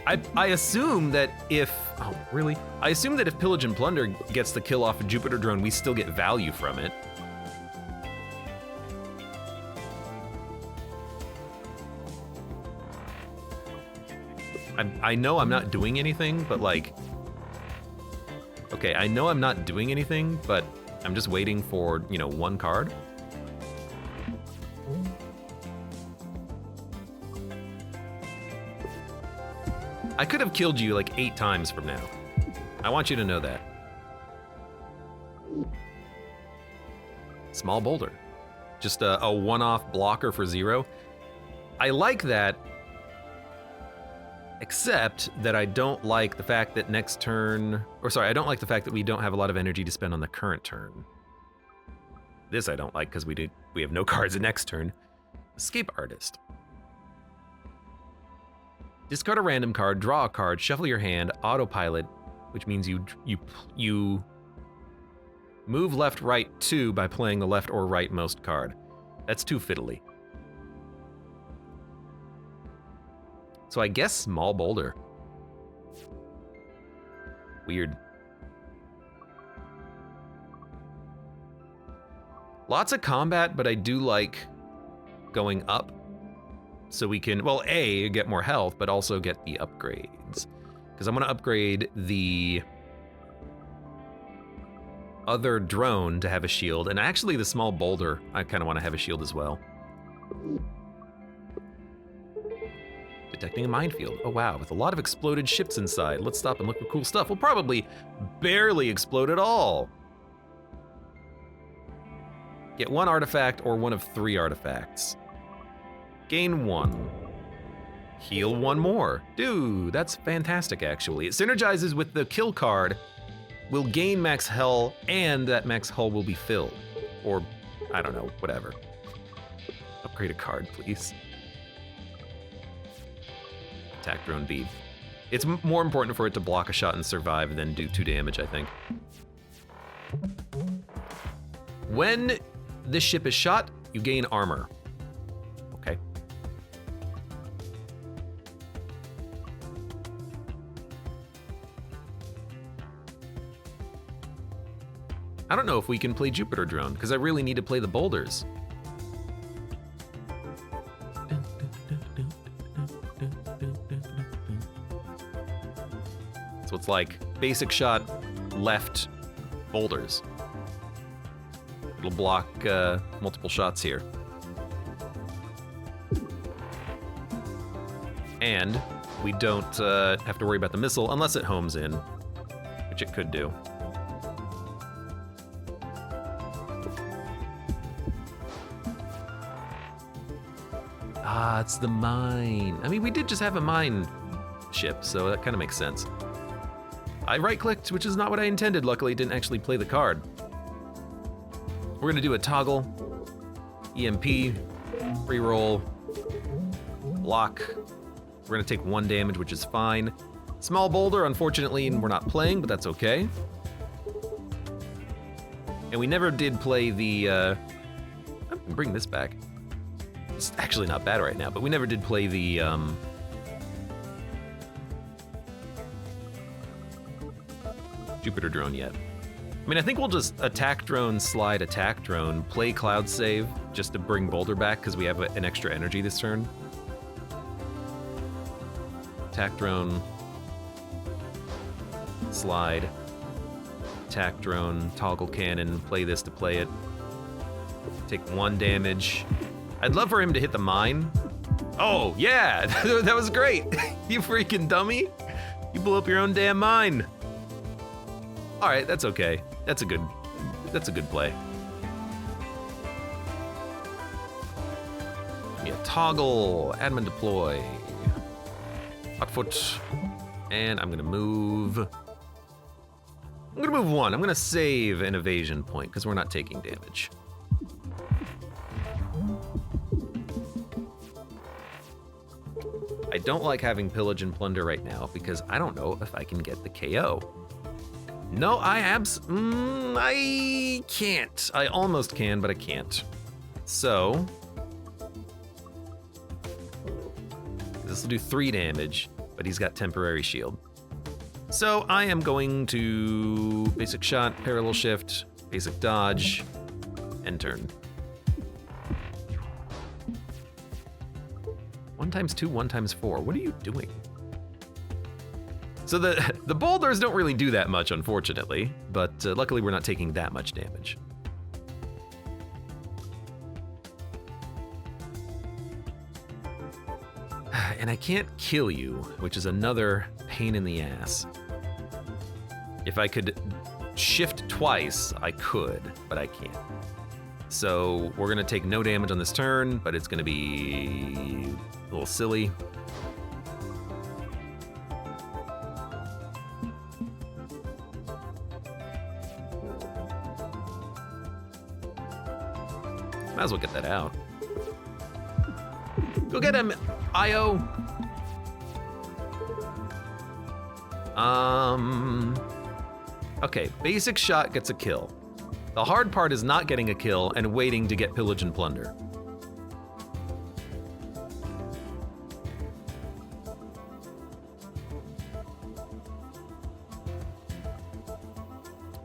I assume that if, oh really? I assume that if Pillage and Plunder gets the kill off a Jupiter drone, we still get value from it. I know I'm not doing anything, but like, okay, I know I'm not doing anything, but I'm just waiting for, you know, one card. I could have killed you like 8 times from now. I want you to know that. Small boulder. Just a one-off blocker for 0. I like that, except that I don't like the fact that next turn, or sorry, I don't like the fact that we don't have a lot of energy to spend on the current turn. This I don't like because we have no cards the next turn. Escape Artist. Discard a random card, draw a card, shuffle your hand, autopilot, which means you move left, right 2 by playing the left or rightmost card. That's too fiddly. So I guess small boulder. Weird. Lots of combat, but I do like going up. So we can, well, A, get more health, but also get the upgrades. Because I'm gonna upgrade the other drone to have a shield, and actually the small boulder, I kinda wanna have a shield as well. Detecting a minefield. Oh wow, with a lot of exploded ships inside. Let's stop and look for cool stuff. We'll probably barely explode at all. Get 1 artifact or 1 of 3 artifacts. Gain 1. Heal 1 more. Dude, that's fantastic actually. It synergizes with the kill card. We'll gain max hull and that max hull will be filled. Or, I don't know, whatever. Upgrade a card, please. Attack drone B. It's more important for it to block a shot and survive than do 2 damage, I think. When this ship is shot, you gain armor. Okay. I don't know if we can play Jupiter drone, because I really need to play the boulders. So it's like basic shot, left, boulders. It'll block multiple shots here. And we don't have to worry about the missile unless it homes in, which it could do. Ah, it's the mine. I mean, we did just have a mine ship, so that kind of makes sense. I right-clicked, which is not what I intended. Luckily, it didn't actually play the card. We're gonna do a toggle, EMP, reroll, lock. We're gonna take 1 damage, which is fine. Small boulder, unfortunately, we're not playing, but that's okay. And we never did play the, I'm gonna bring this back. It's actually not bad right now, but we never did play the, Jupiter drone yet. I mean, I think we'll just attack drone, slide attack drone, play cloud save, just to bring boulder back, because we have an extra energy this turn. Attack drone, slide, attack drone, toggle cannon, play this to play it. Take 1 damage. I'd love for him to hit the mine. Oh, yeah, that was great. You freaking dummy. You blew up your own damn mine. All right, that's okay. That's a good play. Give me a toggle, admin deploy, hotfoot, and I'm gonna move 1. I'm gonna save an evasion point because we're not taking damage. I don't like having pillage and plunder right now because I don't know if I can get the KO. No, I can't. I almost can, but I can't. So, this will do 3 damage, but he's got temporary shield. So I am going to basic shot, parallel shift, basic dodge, end turn. 1 times 2, 1 times 4. What are you doing? So the boulders don't really do that much, unfortunately, but luckily we're not taking that much damage. And I can't kill you, which is another pain in the ass. If I could shift twice, I could, but I can't. So we're gonna take no damage on this turn, but it's gonna be a little silly. Might as well get that out. Go get him, Io. Okay, basic shot gets a kill. The hard part is not getting a kill and waiting to get pillage and plunder.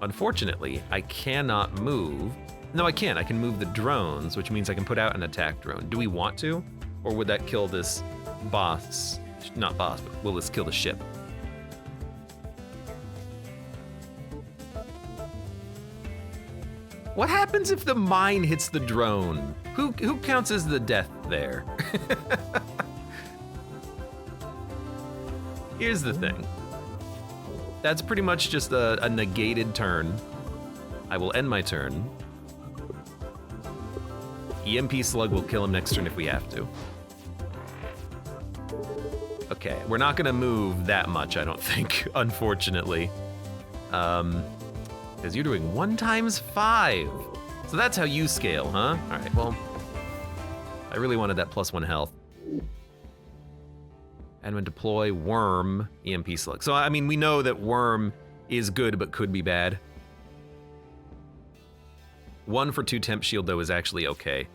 Unfortunately, I cannot move. No, I can. I can move the drones, which means I can put out an attack drone. Do we want to? Or would that kill this boss? Not boss, but will this kill the ship? What happens if the mine hits the drone? Who counts as the death there? Here's the thing. That's pretty much just a negated turn. I will end my turn. EMP slug will kill him next turn if we have to. Okay, we're not gonna move that much, I don't think, unfortunately. Because you're doing 1 times 5. So that's how you scale, huh? All right, well, I really wanted that +1 health. Admin deploy, worm, EMP slug. So, I mean, we know that worm is good, but could be bad. 1 for 2 temp shield, though, is actually okay.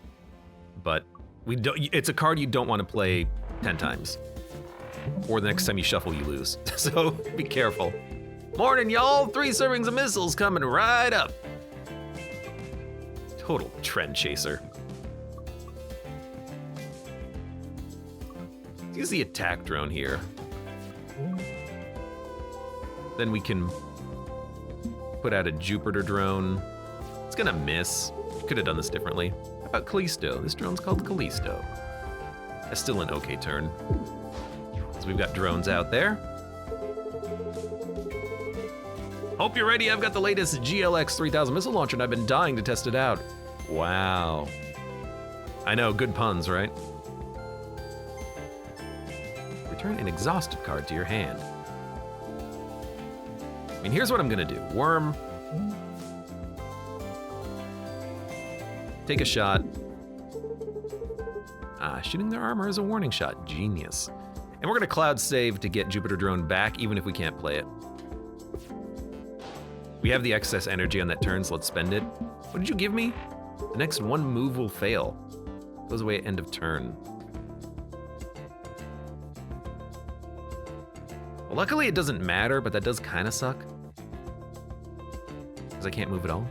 But it's a card you don't want to play 10 times. Or the next time you shuffle, you lose. So be careful. Morning, y'all. 3 servings of missiles coming right up. Total trend chaser. Use the attack drone here. Then we can put out a Jupiter drone. It's gonna miss. Could have done this differently. How about Callisto? This drone's called Callisto. That's still an okay turn. So we've got drones out there. Hope you're ready. I've got the latest GLX 3000 missile launcher and I've been dying to test it out. Wow. I know, good puns, right? Return an exhausted card to your hand. I mean, here's what I'm gonna do. Worm. Take a shot. Shooting their armor is a warning shot. Genius. And we're gonna cloud save to get Jupiter Drone back, even if we can't play it. We have the excess energy on that turn, so let's spend it. What did you give me? The next one move will fail. Goes away at end of turn. Well, luckily it doesn't matter, but that does kind of suck. Because I can't move at all.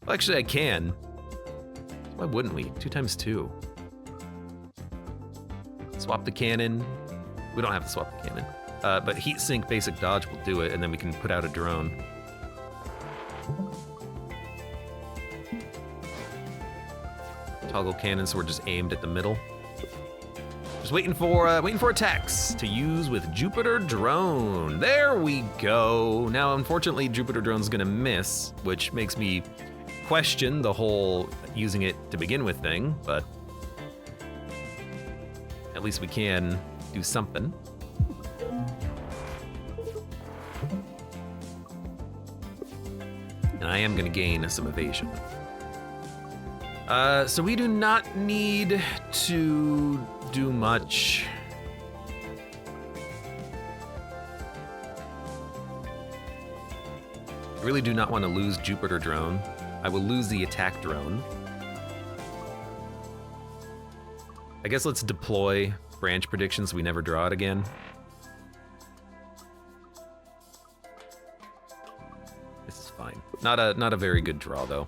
Well, actually I can. Why wouldn't we? 2 times 2. Swap the cannon. We don't have to swap the cannon. But heat sink basic dodge will do it, and then we can put out a drone. Toggle cannon, so we're just aimed at the middle. Just waiting for attacks to use with Jupiter Drone. There we go. Now, unfortunately, Jupiter Drone's gonna miss, which makes me question the whole using it to begin with thing, but at least we can do something. And I am gonna gain some evasion. So we do not need to do much. I really do not want to lose Jupiter Drone. I will lose the attack drone. I guess let's deploy branch predictions so we never draw it again. This is fine. Not a very good draw though.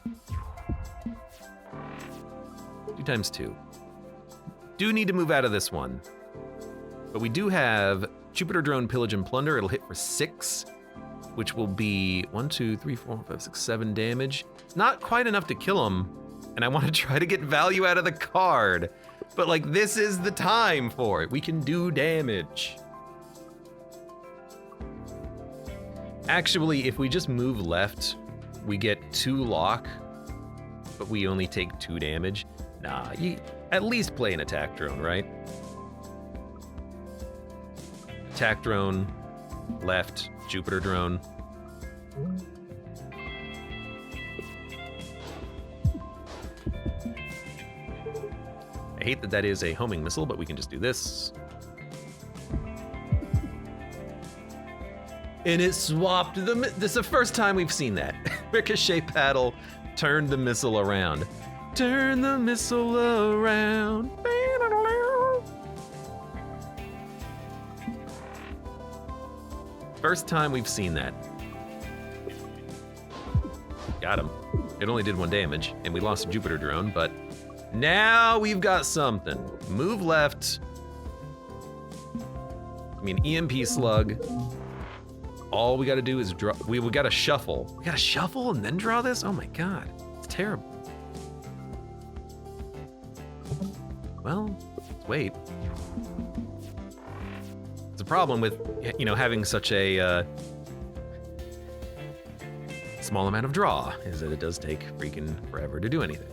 2 times 2. Do need to move out of this one. But we do have Jupiter Drone, Pillage, and Plunder. It'll hit for 6, which will be 1, 2, 3, 4, 5, 6, 7 damage. Not quite enough to kill him, and I want to try to get value out of the card. But like, this is the time for it. We can do damage. Actually, if we just move left, we get 2 lock, but we only take 2 damage. Nah, you at least play an attack drone, right? Attack drone, left, Jupiter Drone. I hate that that is a homing missile, but we can just do this. And it swapped the, this is the first time we've seen that. Ricochet paddle turned the missile around. Turn the missile around. First time we've seen that. Got him. It only did 1 damage, and we lost a Jupiter Drone, but now we've got something. Move left. I mean, EMP slug. All we gotta do is draw. We gotta shuffle. We gotta shuffle and then draw this? Oh my god, it's terrible. Well, let's wait. It's a problem with, you know, having such a small amount of draw, is that it does take freaking forever to do anything.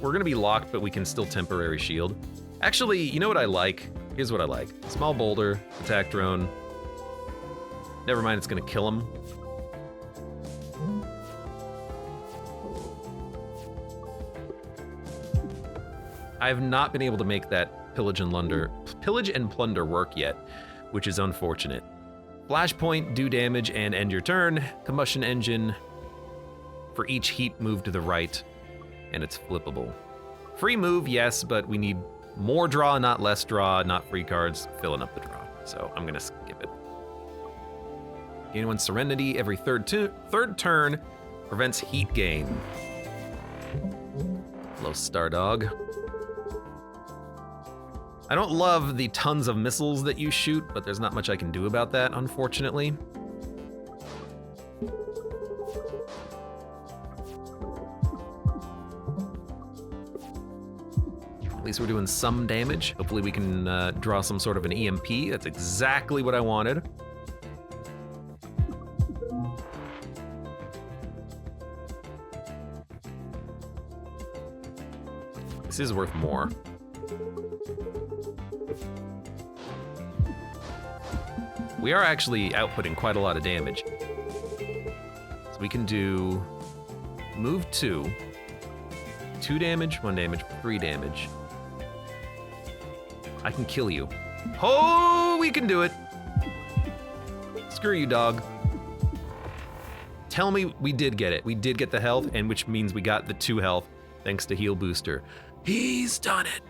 We're gonna be locked, but we can still temporary shield. Actually, you know what I like? Here's what I like. Small boulder, attack drone. Never mind, it's gonna kill him. I have not been able to make that pillage and plunder work yet, which is unfortunate. Flashpoint, do damage and end your turn. Combustion engine. For each heat, move to the right, and it's flippable. Free move, yes, but we need more draw, not less draw, not free cards, filling up the draw. So I'm gonna skip it. Gain 1 Serenity every third turn, prevents heat gain. Hello, Stardog. I don't love the tons of missiles that you shoot, but there's not much I can do about that, unfortunately. At least we're doing some damage. Hopefully we can draw some sort of an EMP. That's exactly what I wanted. This is worth more. We are actually outputting quite a lot of damage. So we can do move 2, 2 damage, 1 damage, 3 damage. I can kill you. Oh, we can do it. Screw you, dog. Tell me we did get it. We did get the health, and which means we got the 2 health thanks to heal booster. He's done it.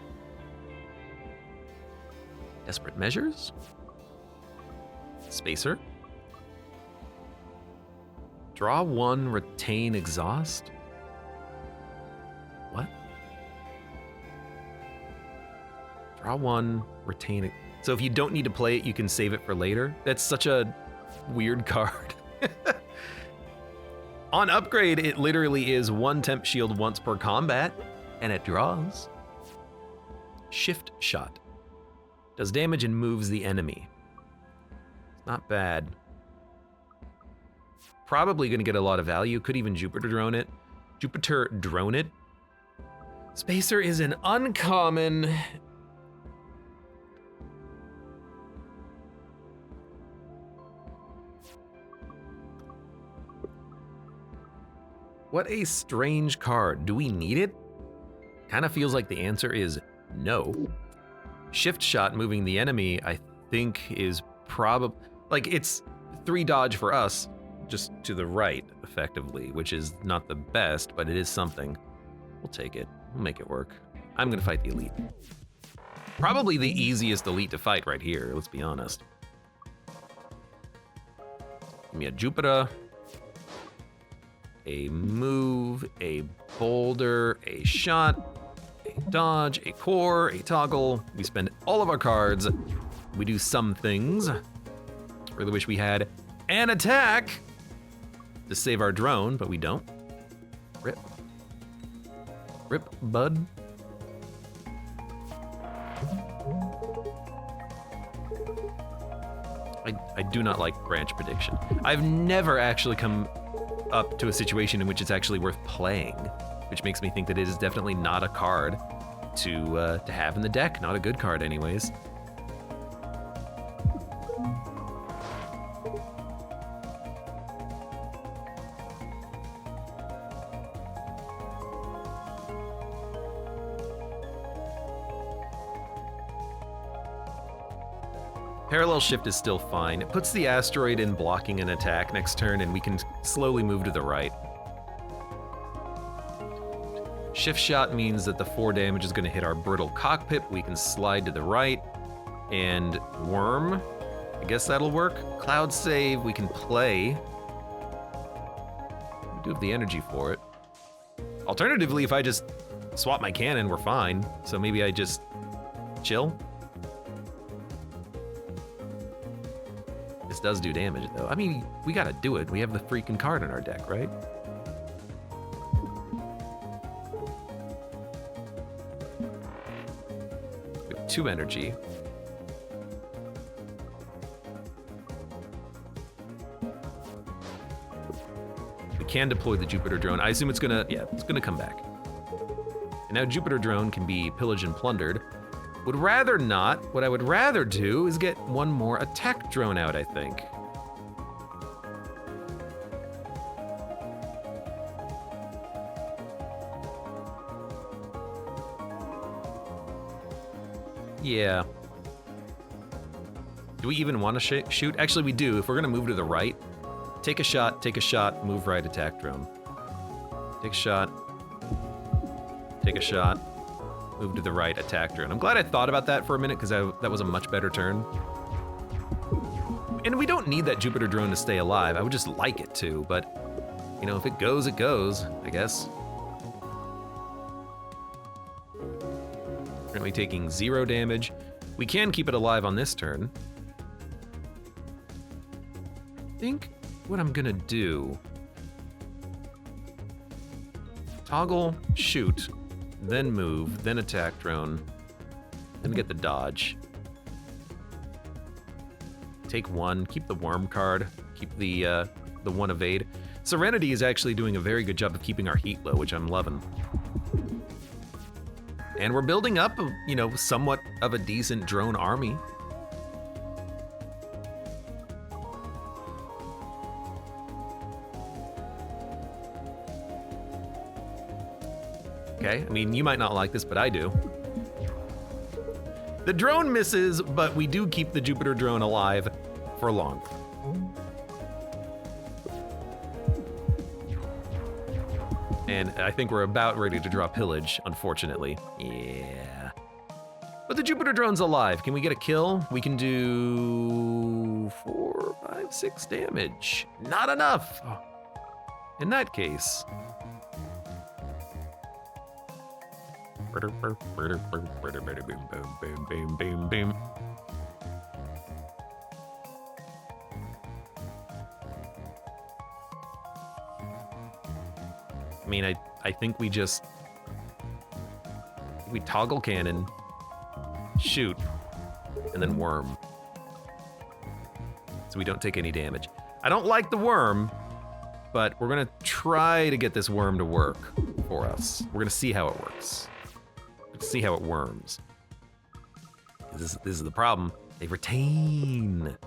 Desperate measures. Spacer. Draw 1, retain exhaust. What? Draw 1, retain it. So if you don't need to play it, you can save it for later. That's such a weird card. On upgrade, it literally is 1 temp shield once per combat, and it draws. Shift shot. Does damage and moves the enemy. Not bad. Probably gonna get a lot of value. Could even Jupiter drone it. Jupiter drone it. Spacer is an uncommon. What a strange card. Do we need it? Kind of feels like the answer is no. Shift shot moving the enemy, I think, is probably, like, it's 3 dodge for us, just to the right, effectively, which is not the best, but it is something. We'll take it. We'll make it work. I'm gonna fight the elite. Probably the easiest elite to fight right here, let's be honest. Give me a Jupiter, a move, a boulder, a shot, a dodge, a core, a toggle. We spend all of our cards. We do some things. Really wish we had an attack to save our drone, but we don't. Rip. Rip, bud. I do not like branch prediction. I've never actually come up to a situation in which it's actually worth playing, which makes me think that it is definitely not a card to have in the deck. Not a good card anyways. Parallel shift is still fine. It puts the asteroid in blocking an attack next turn, and we can slowly move to the right. Shift shot means that the 4 damage is going to hit our brittle cockpit. We can slide to the right. And worm, I guess that'll work. Cloud save, we can play. We do have the energy for it. Alternatively, if I just swap my cannon, we're fine. So maybe I just chill. This does do damage, though. I mean, we gotta do it. We have the freaking card in our deck, right? We have 2 energy. We can deploy the Jupiter drone. I assume it's gonna, yeah, it's gonna come back. And now Jupiter drone can be pillaged and plundered. Would rather not. What I would rather do is get 1 more attack drone out, I think. Yeah. Do we even want to shoot? Actually, we do. If we're gonna move to the right, take a shot, move right, attack drone. Take a shot, move to the right, attack drone. I'm glad I thought about that for a minute, because that was a much better turn. And we don't need that Jupiter drone to stay alive. I would just like it to, but, you know, if it goes, it goes, I guess. Currently taking 0 damage. We can keep it alive on this turn. I think what I'm gonna do, toggle, shoot, then move, then attack drone, then get the dodge. Take 1, keep the worm card, keep the 1 evade. Serenity is actually doing a very good job of keeping our heat low, which I'm loving. And we're building up, you know, somewhat of a decent drone army. Okay, I mean, you might not like this, but I do. The drone misses, but we do keep the Jupiter drone alive for long. And I think we're about ready to draw pillage, unfortunately. Yeah. But the Jupiter drone's alive. Can we get a kill? We can do 4, 5, 6 damage. Not enough. In that case. I mean, I think we toggle cannon, shoot, and then worm. So we don't take any damage. I don't like the worm, but we're gonna try to get this worm to work for us. We're gonna see how it works. Let's see how it worms. This is the problem. They retain.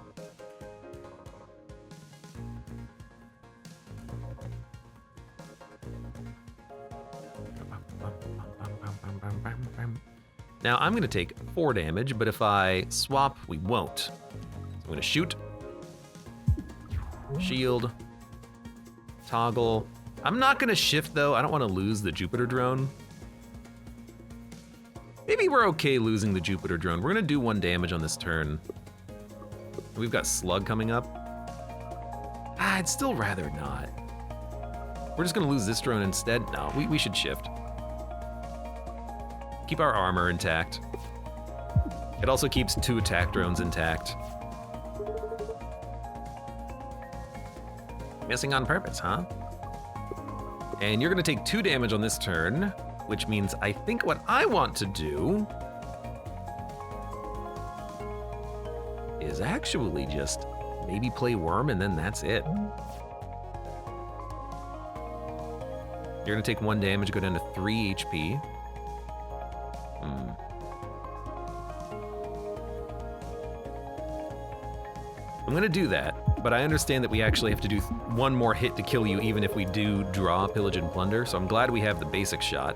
Now I'm gonna take 4 damage, but if I swap, we won't. So I'm gonna shoot, shield, toggle. I'm not gonna shift though. I don't wanna lose the Jupiter drone. Maybe we're okay losing the Jupiter drone. We're gonna do 1 damage on this turn. We've got slug coming up. I'd still rather not. We're just gonna lose this drone instead. No, we should shift. Keep our armor intact. It also keeps 2 attack drones intact. Missing on purpose, huh? And you're gonna take 2 damage on this turn, which means I think what I want to do is actually just maybe play worm and then that's it. You're gonna take 1 damage, go down to 3 HP. I'm gonna do that, but I understand that we actually have to do 1 more hit to kill you even if we do draw Pillage and Plunder, so I'm glad we have the basic shot.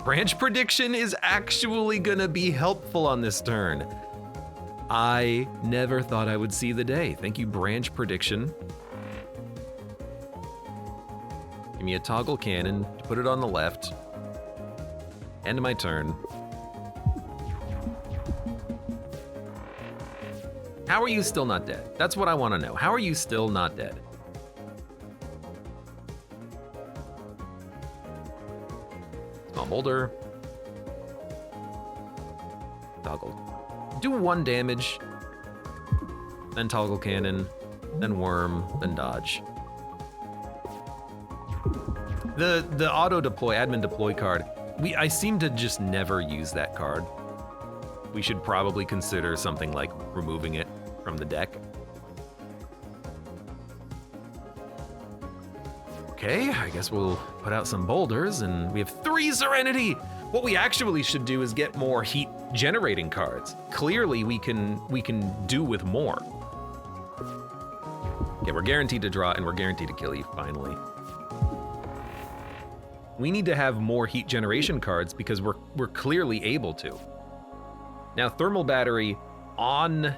Branch Prediction is actually gonna be helpful on this turn. I never thought I would see the day. Thank you, Branch Prediction. Give me a toggle cannon, put it on the left. End of my turn. How are you still not dead? That's what I want to know. How are you still not dead? Small boulder. Toggle. Do 1 damage. Then toggle cannon. Then worm. Then dodge. The auto deploy, admin deploy card. I seem to just never use that card. We should probably consider something like removing it from the deck. Okay, I guess we'll put out some boulders, and we have 3 Serenity! What we actually should do is get more heat generating cards. Clearly, we can do with more. Okay, we're guaranteed to draw, and we're guaranteed to kill you, finally. We need to have more heat generation cards because we're clearly able to. Now, thermal battery on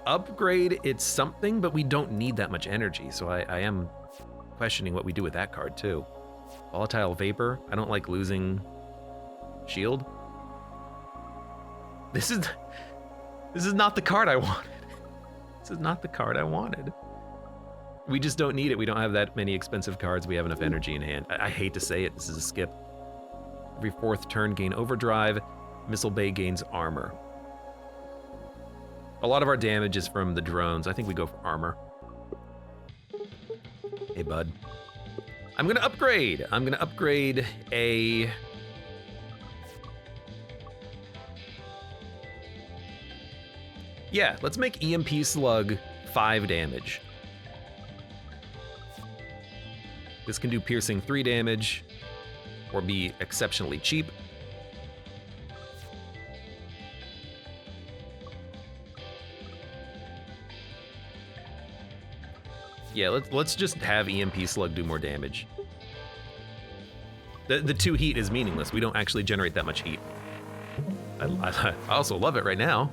upgrade, it's something, but we don't need that much energy, so I am questioning what we do with that card too. Volatile vapor, I don't like losing shield. This is not the card I wanted. This is not the card I wanted. We just don't need it. We don't have that many expensive cards. We have enough energy in hand. I hate to say it, this is a skip. Every 4th turn, gain overdrive. Missile Bay gains armor. A lot of our damage is from the drones. I think we go for armor. Hey, bud. I'm gonna upgrade. I'm gonna upgrade a... Yeah, let's make EMP Slug 5 damage. This can do piercing 3 damage, or be exceptionally cheap. Yeah, let's just have EMP Slug do more damage. The 2 heat is meaningless. We don't actually generate that much heat. I also love it right now.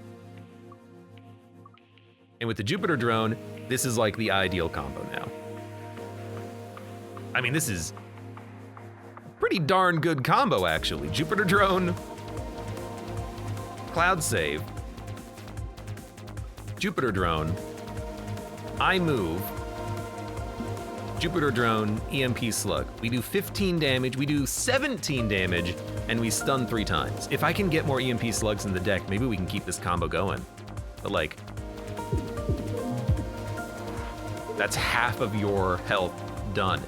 And with the Jupiter drone, this is like the ideal combo now. I mean, this is pretty darn good combo, actually. Jupiter drone, cloud save, Jupiter drone, I move, Jupiter drone, EMP slug. We do 15 damage, we do 17 damage, and we stun 3 times. If I can get more EMP slugs in the deck, maybe we can keep this combo going. But like, that's half of your health done.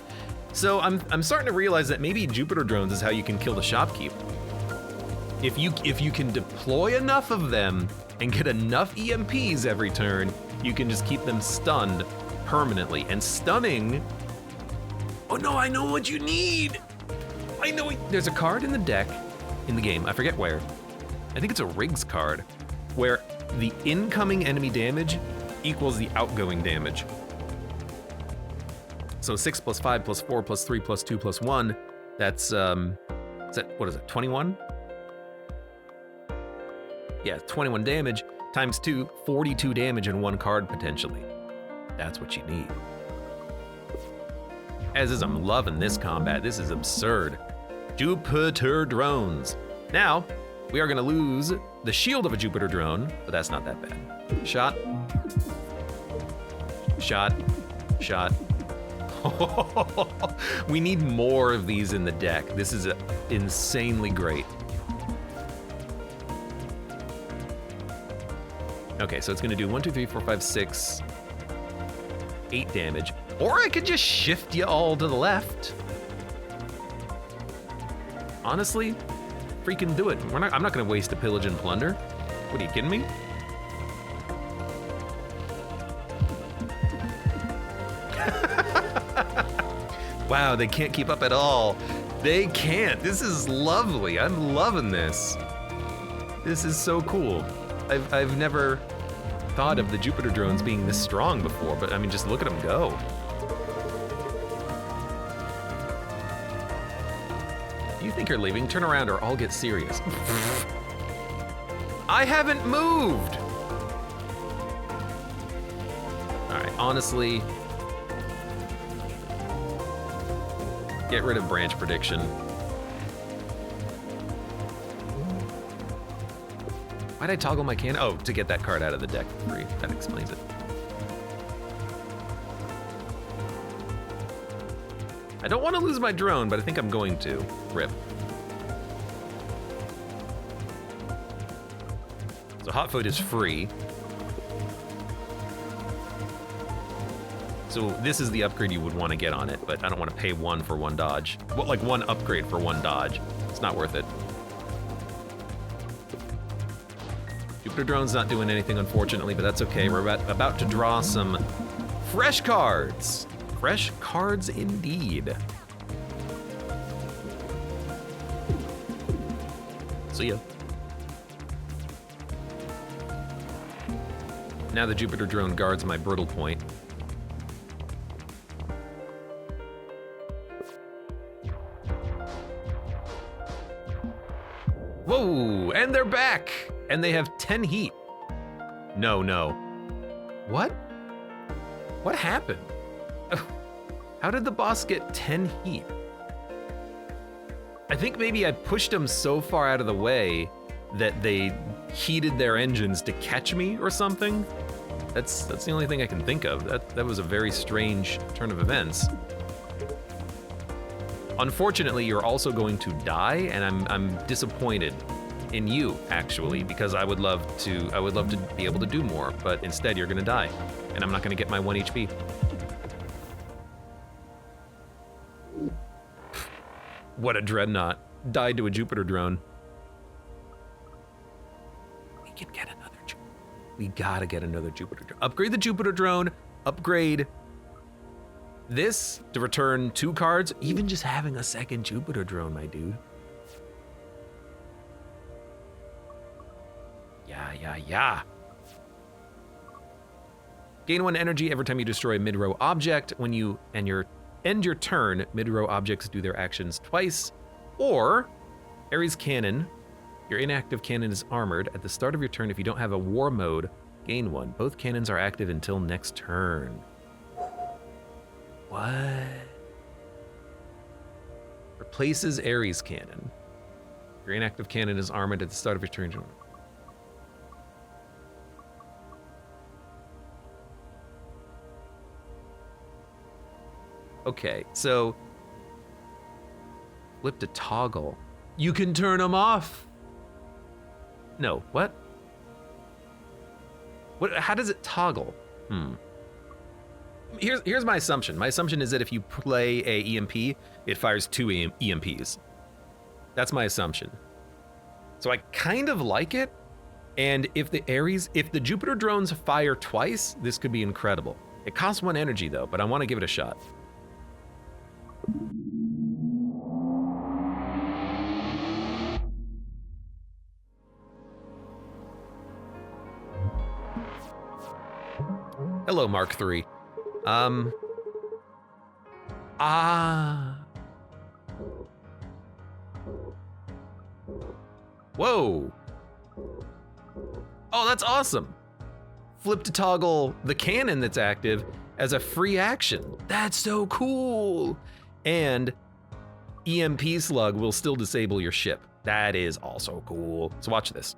So I'm starting to realize that maybe Jupiter drones is how you can kill the shopkeep. If you can deploy enough of them and get enough EMPs every turn, you can just keep them stunned permanently. And stunning, oh no, I know what you need. I know there's a card in the deck, in the game, I forget where. I think it's a Riggs card, where the incoming enemy damage equals the outgoing damage. So 6 plus 5 plus 4 plus 3 plus 2 plus 1, that's, what is it, 21? Yeah, 21 damage times 2, 42 damage in 1 card potentially. That's what you need. As is, I'm loving this combat. This is absurd. Jupiter drones. Now, we are gonna lose the shield of a Jupiter drone, but that's not that bad. Shot. Shot. Shot. We need more of these in the deck. This is insanely great. Okay, so it's gonna do 1, 2, 3, 4, 5, 6, 8 damage. Or I could just shift you all to the left. Honestly, freaking do it. I'm not gonna waste a pillage and plunder. What, are you kidding me? Wow, they can't keep up at all. They can't. This is lovely. I'm loving this. This is so cool. I've never thought of the Jupiter drones being this strong before, but I mean, just look at them go. You think you're leaving? Turn around or I'll get serious. I haven't moved. All right, honestly, get rid of branch prediction. Why'd I toggle my can? Oh, to get that card out of the deck for free. That explains it. I don't want to lose my drone, but I think I'm going to. Rip. So Hotfoot is free. So this is the upgrade you would want to get on it, but I don't want to pay 1 for 1 dodge. Well, like 1 upgrade for 1 dodge. It's not worth it. Jupiter drone's not doing anything, unfortunately, but that's okay. We're about to draw some fresh cards. Fresh cards indeed. See ya. Now the Jupiter drone guards my brittle point. Whoa, and they're back! And they have 10 heat. No. What? What happened? How did the boss get 10 heat? I think maybe I pushed them so far out of the way that they heated their engines to catch me or something. That's the only thing I can think of. That was a very strange turn of events. Unfortunately, you're also going to die, and I'm disappointed in you, actually, because I would love to be able to do more, but instead you're gonna die, and I'm not gonna get my 1 HP. What a dreadnought. Died to a Jupiter drone. We can get another we gotta get another Jupiter drone. Upgrade the Jupiter drone, upgrade this to return 2 cards, even just having a second Jupiter drone, my dude. Yeah. Gain 1 energy every time you destroy a mid-row object. When you end your turn, mid-row objects do their actions twice. Or Ares Cannon. Your inactive cannon is armored. At the start of your turn, if you don't have a war mode, gain 1. Both cannons are active until next turn. What? Replaces Ares Cannon. Your inactive cannon is armored at the start of your turn. Okay, so flip to toggle. You can turn them off. No, what? What? How does it toggle? Here's my assumption. My assumption is that if you play a EMP, it fires 2 EMPs. That's my assumption. So I kind of like it. And if the Jupiter drones fire twice, this could be incredible. It costs 1 energy though, but I want to give it a shot. Hello, Mark III. Whoa. Oh, that's awesome. Flip to toggle the cannon that's active as a free action. That's so cool. And EMP slug will still disable your ship. That is also cool. So watch this.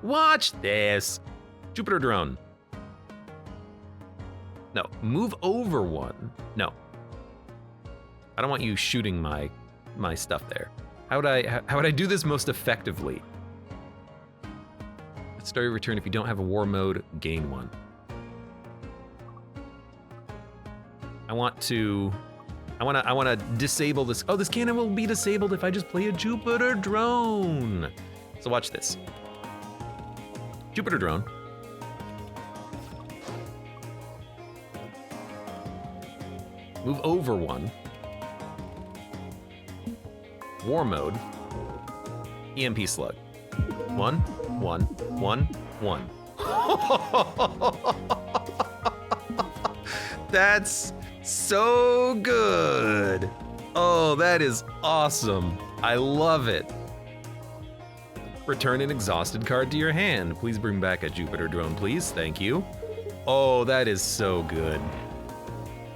Watch this. Jupiter drone. No, move over 1. No. I don't want you shooting my stuff there. How would I do this most effectively? At start your return, if you don't have a war mode, gain 1. I want to disable this. Oh, this cannon will be disabled if I just play a Jupiter drone. So watch this. Jupiter drone. Move over 1. War mode. EMP slug. 1, 1, 1, 1. That's so good. Oh, that is awesome. I love it. Return an exhausted card to your hand. Please bring back a Jupiter drone, please. Thank you. Oh, that is so good.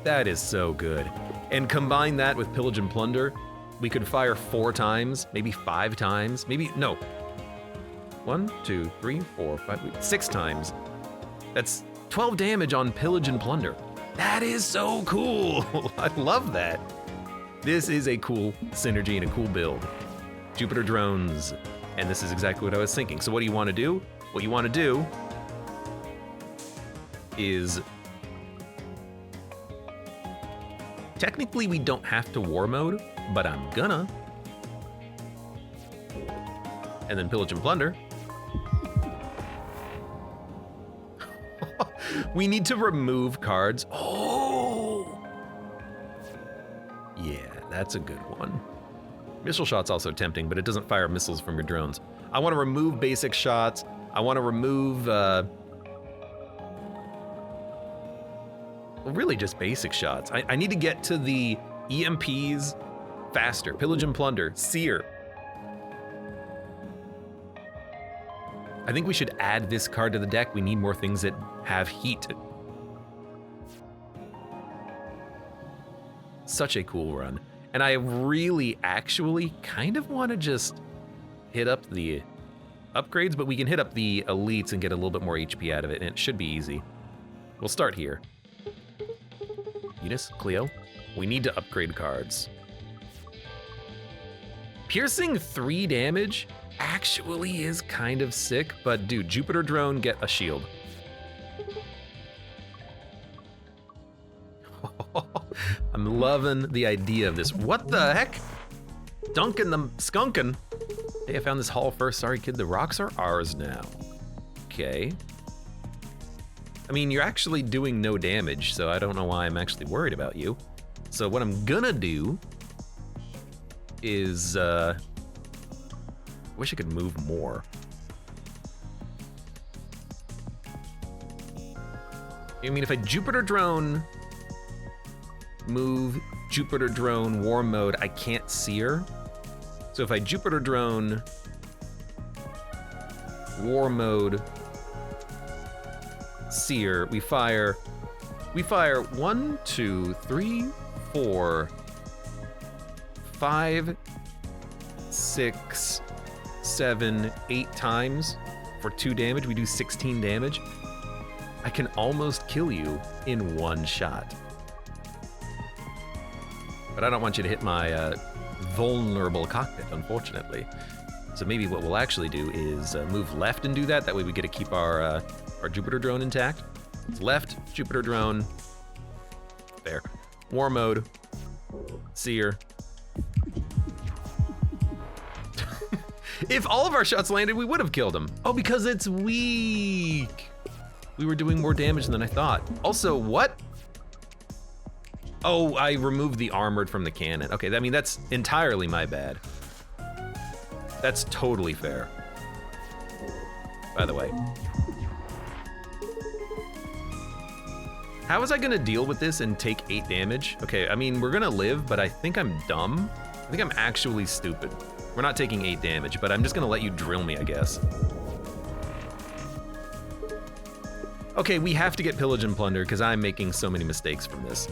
That is so good. And combine that with Pillage and Plunder, we could fire 4 times, maybe 5 times, no. 1, 2, 3, 4, 5, 6 times. That's 12 damage on Pillage and Plunder. That is so cool. I love that. This is a cool synergy and a cool build. Jupiter drones. And this is exactly what I was thinking. So what do you want to do? What you want to do is... Technically, we don't have to war mode, but I'm gonna. And then Pillage and Plunder. We need to remove cards. Oh! Yeah, that's a good one. Missile shot's also tempting, but it doesn't fire missiles from your drones. I want to remove basic shots. I want to remove... well, really just basic shots. I need to get to the EMPs faster. Pillage and Plunder, Seer. I think we should add this card to the deck. We need more things that have heat. Such a cool run. And I really actually kind of want to just hit up the upgrades, but we can hit up the elites and get a little bit more HP out of it, and it should be easy. We'll start here. Venus, Cleo, we need to upgrade cards. Piercing 3 damage actually is kind of sick, but dude, Jupiter drone, get a shield. I'm loving the idea of this. What the heck? Dunkin' the skunkin'. Hey, I found this hall first. Sorry, kid, the rocks are ours now. Okay. I mean, you're actually doing no damage, so I don't know why I'm actually worried about you. So what I'm gonna do is, wish I could move more. I mean, if I Jupiter drone, move Jupiter drone war mode, I can't Seer. So if I Jupiter drone, war mode, seer, we fire 1, 2, 3, 4, 5, 6, 7, 8 times for 2 damage. We do 16 damage. I can almost kill you in 1 shot. But I don't want you to hit my vulnerable cockpit, unfortunately. So maybe what we'll actually do is move left and do that. That way we get to keep our Jupiter drone intact. It's left, Jupiter drone. There. War mode. Seer. If all of our shots landed, we would have killed him. Oh, because it's weak. We were doing more damage than I thought. Also, what? Oh, I removed the armored from the cannon. Okay, I mean, that's entirely my bad. That's totally fair. By the way. How was I gonna deal with this and take 8 damage? Okay, I mean, we're gonna live, but I think I'm dumb. I think I'm actually stupid. We're not taking 8 damage, but I'm just gonna let you drill me, I guess. Okay, we have to get pillage and plunder because I'm making so many mistakes from this.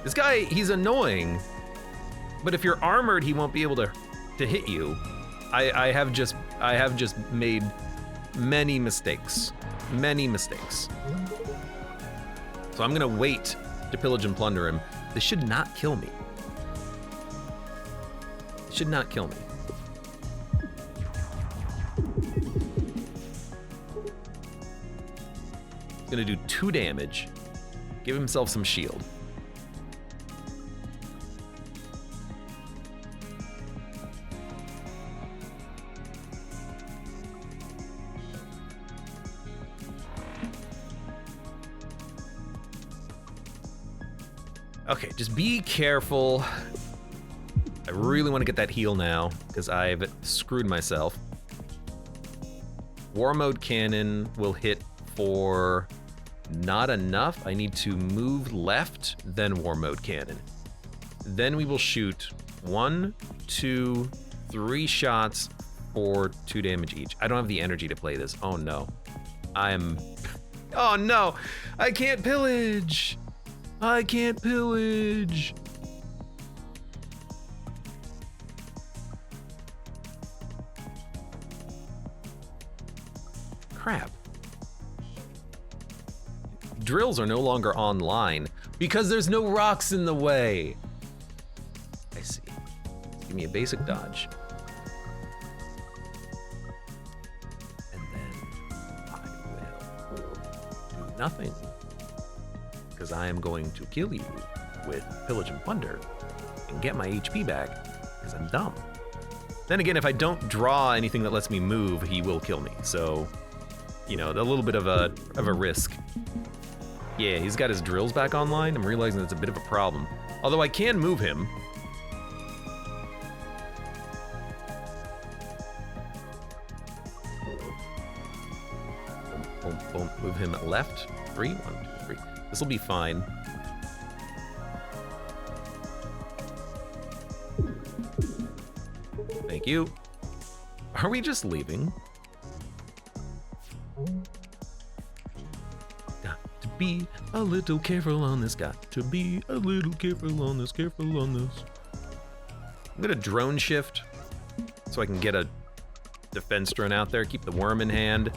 This guy, he's annoying, but if you're armored, he won't be able to hit you. I have just made many mistakes. Many mistakes. So I'm gonna wait to pillage and plunder him. This should not kill me. It should not kill me. He's gonna do 2 damage. Give himself some shield. Okay, just be careful. I really want to get that heal now, because I've screwed myself. War mode cannon will hit for not enough. I need to move left, then war mode cannon. Then we will shoot 1, 2, 3 shots for 2 damage each. I don't have the energy to play this. Oh no. Oh no! I can't pillage! I can't pillage! Crap. Drills are no longer online because there's no rocks in the way. I see. Give me a basic dodge. And then I will do nothing. Because I am going to kill you with pillage and plunder and get my HP back because I'm dumb. Then again, if I don't draw anything that lets me move, he will kill me. So, you know, a little bit of a risk. Yeah, he's got his drills back online. I'm realizing that's a bit of a problem. Although I can move him. Boom, boom, boom. Move him left. 3, 1, 2, 3. This will be fine. Thank you. Are we just leaving? Got to be a little careful on this. Got to be a little careful on this. Careful on this. I'm gonna drone shift so I can get a defense drone out there. Keep the worm in hand.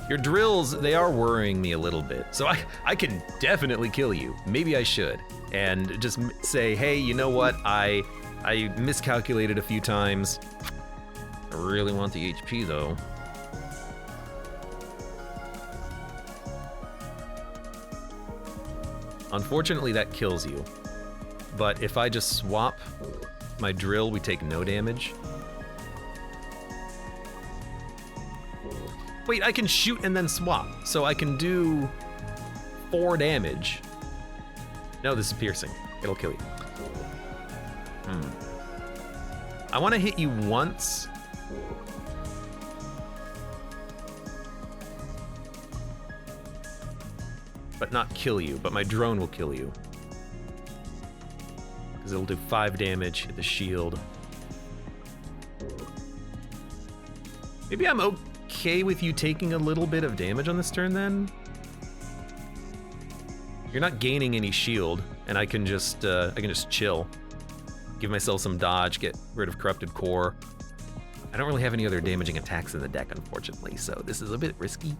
Your drills, they are worrying me a little bit. So I can definitely kill you. Maybe I should. And just say, hey, you know what? I miscalculated a few times. I really want the HP though. Unfortunately, that kills you. But if I just swap my drill, we take no damage. Wait, I can shoot and then swap. So I can do 4 damage. No, this is piercing. It'll kill you. I want to hit you once. But not kill you, but my drone will kill you. Because because it'll do 5 damage, hit the shield. Maybe I'm okay with you taking a little bit of damage on this turn then? You're not gaining any shield, and I can just chill. Give myself some dodge, get rid of Corrupted Core. I don't really have any other damaging attacks in the deck, unfortunately, so this is a bit risky,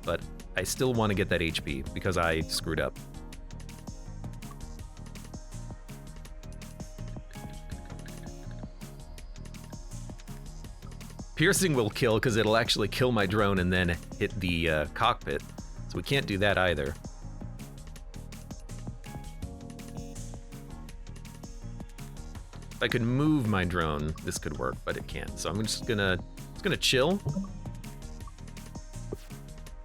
but I still want to get that HP because I screwed up. Piercing will kill because it'll actually kill my drone and then hit the cockpit, so we can't do that either. If I could move my drone, this could work, but it can't. So I'm just gonna chill.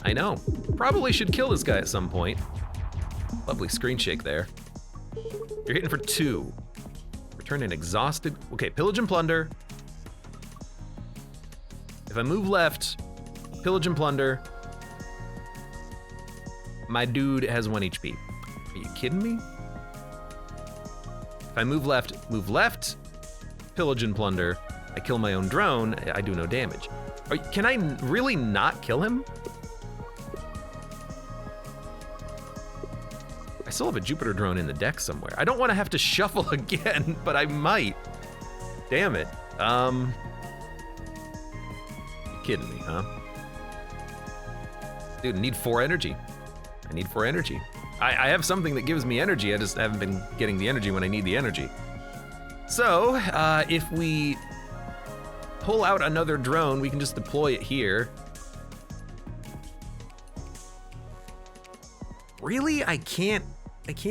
I know, probably should kill this guy at some point. Lovely screen shake there. You're hitting for 2. Return an exhausted, okay, pillage and plunder. If I move left, pillage and plunder, my dude has 1 HP. Are you kidding me? If I move left, pillage and plunder, I kill my own drone, I do no damage. Can I really not kill him? I still have a Jupiter drone in the deck somewhere. I don't want to have to shuffle again, but I might. Damn it. You kidding me, huh? Dude, I need 4 energy. I need 4 energy. I have something that gives me energy, I just haven't been getting the energy when I need the energy. So, if we pull out another drone, we can just deploy it here. Really? I can't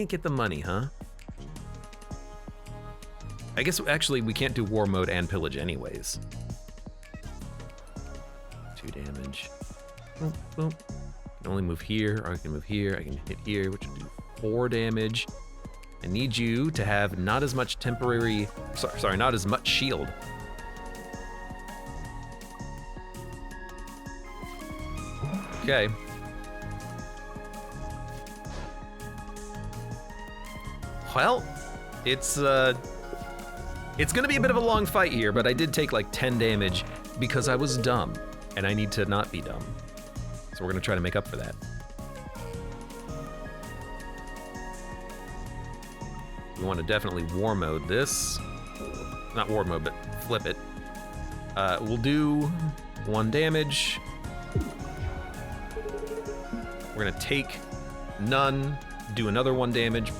get the money, huh? I guess actually we can't do war mode and pillage anyways. 2 damage. Boom, boom. I can only move here, or I can move here, I can hit here, which will do 4 damage. I need you to have not as much temporary, sorry, not as much shield. Okay. Well, it's gonna be a bit of a long fight here, but I did take like 10 damage because I was dumb, and I need to not be dumb. So we're gonna try to make up for that. We want to definitely war mode this. Not war mode, but flip it. We'll do 1 damage. We're gonna take none, do another 1 damage,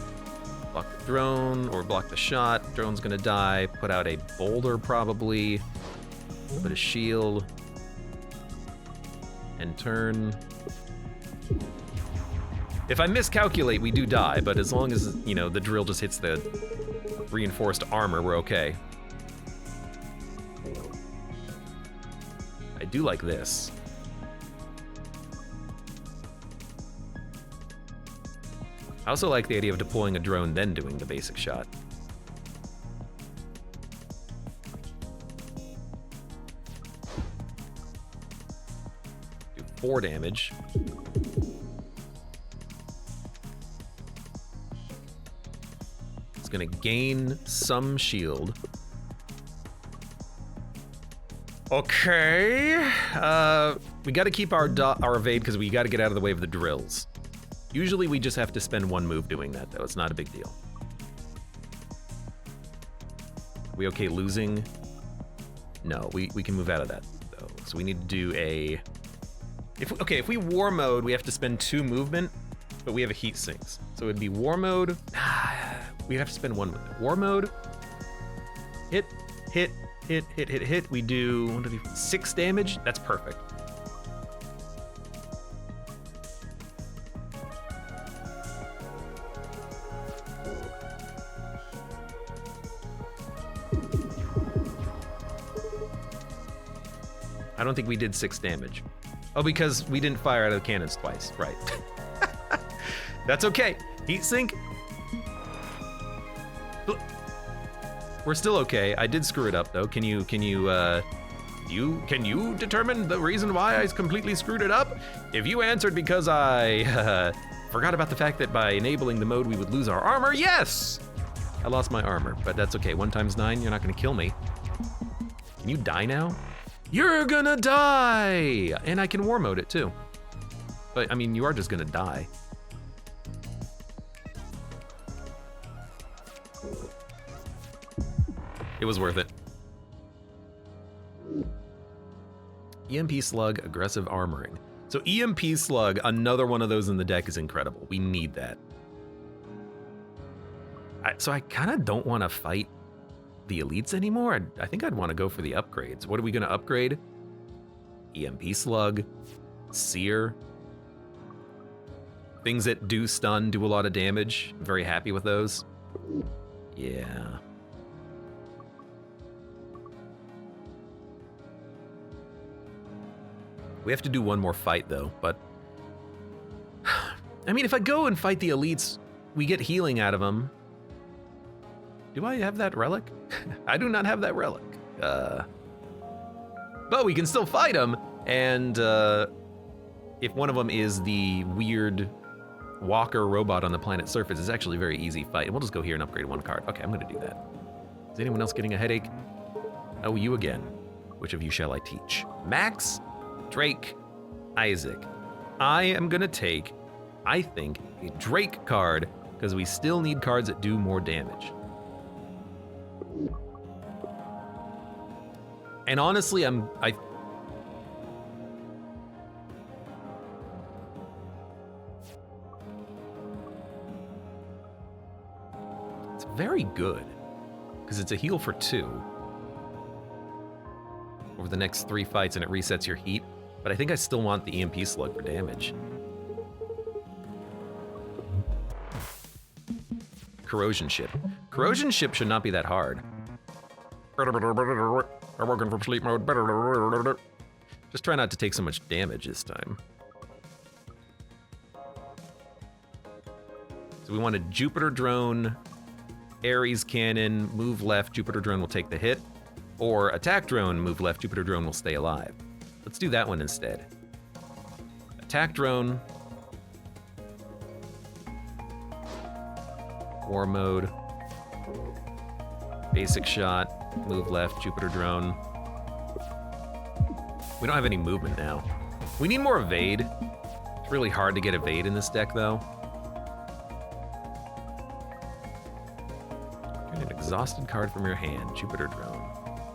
block the drone, or block the shot. Drone's gonna die, put out a boulder probably, put a shield, and turn. If I miscalculate, we do die, but as long as, you know, the drill just hits the reinforced armor, we're okay. I do like this. I also like the idea of deploying a drone, then doing the basic shot. Do 4 damage. It's gonna gain some shield. Okay. We gotta keep our evade because we gotta get out of the way of the drills. Usually we just have to spend 1 move doing that, though. It's not a big deal. Are we okay losing? No, we can move out of that, though. So we need to do a... If we war mode, we have to spend 2 movement, but we have a heat sinks. So it'd be war mode. We'd have to spend 1 movement. War mode. Hit, hit, hit, hit, hit, hit. We do 1, 2, 3, 4, 6 damage. That's perfect. I don't think we did 6 damage. Oh, because we didn't fire out of the cannons twice, right. That's okay. Heat sink. We're still okay. I did screw it up though. Can you determine the reason why I completely screwed it up? If you answered because I forgot about the fact that by enabling the mode we would lose our armor, yes! I lost my armor, but that's okay. 1 times 9, you're not gonna kill me. Can you die now? You're gonna die! And I can war mode it too. But I mean, you are just gonna die. It was worth it. EMP Slug, aggressive armoring. So EMP Slug, another one of those in the deck is incredible. We need that. So I kind of don't want to fight the elites anymore. I think I'd want to go for the upgrades. What are we going to upgrade? EMP Slug, Seer. Things that do stun, do a lot of damage. I'm very happy with those. Yeah. We have to do one more fight though, but I mean, if I go and fight the elites, we get healing out of them. Do I have that relic? I do not have that relic. But we can still fight them, and if one of them is the weird walker robot on the planet's surface, it's actually a very easy fight. And we'll just go here and upgrade 1 card. Okay, I'm gonna do that. Is anyone else getting a headache? Oh, you again. Which of you shall I teach? Max? Drake, Isaac. I am gonna take, I think, a Drake card because we still need cards that do more damage. And honestly, it's very good because it's a heal for 2 over the next 3 fights and it resets your heat. But I think I still want the EMP Slug for damage. Corrosion Ship. Corrosion Ship should not be that hard. I'm working from sleep mode. Just try not to take so much damage this time. So we want a Jupiter Drone, Ares Cannon, move left, Jupiter Drone will take the hit. Or attack drone, move left, Jupiter Drone will stay alive. Let's do that one instead. Attack drone. War mode. Basic shot, move left, Jupiter Drone. We don't have any movement now. We need more evade. It's really hard to get evade in this deck though. Get an exhausted card from your hand, Jupiter Drone.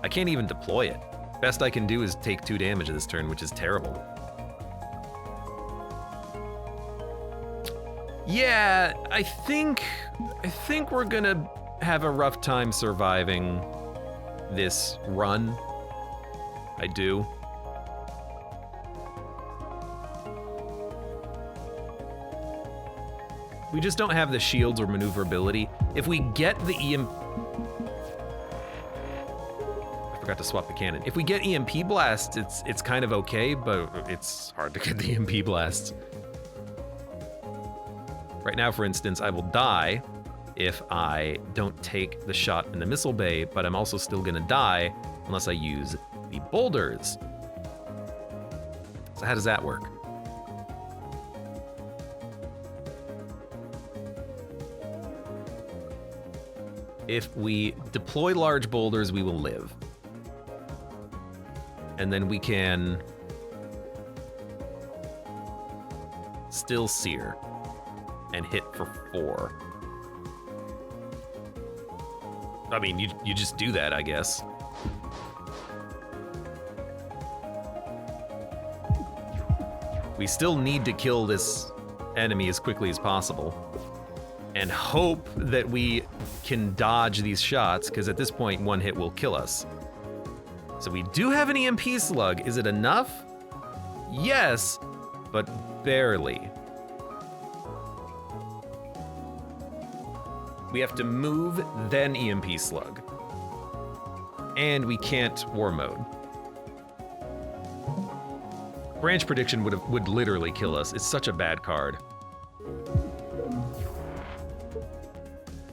I can't even deploy it. Best I can do is take 2 damage this turn, which is terrible. Yeah, I think we're gonna have a rough time surviving this run. I do. We just don't have the shields or maneuverability. If we get the EMP... Forgot to swap the cannon. If we get EMP blasts, it's kind of okay, but it's hard to get the EMP blasts. Right now, for instance, I will die if I don't take the shot in the missile bay, but I'm also still gonna die unless I use the boulders. So how does that work? If we deploy large boulders, we will live. And then we can still sear and hit for 4. I mean, you just do that, I guess. We still need to kill this enemy as quickly as possible and hope that we can dodge these shots, because at this point, 1 hit will kill us. So we do have an EMP Slug. Is it enough? Yes, but barely. We have to move, then EMP Slug. And we can't war mode. Branch Prediction would literally kill us. It's such a bad card.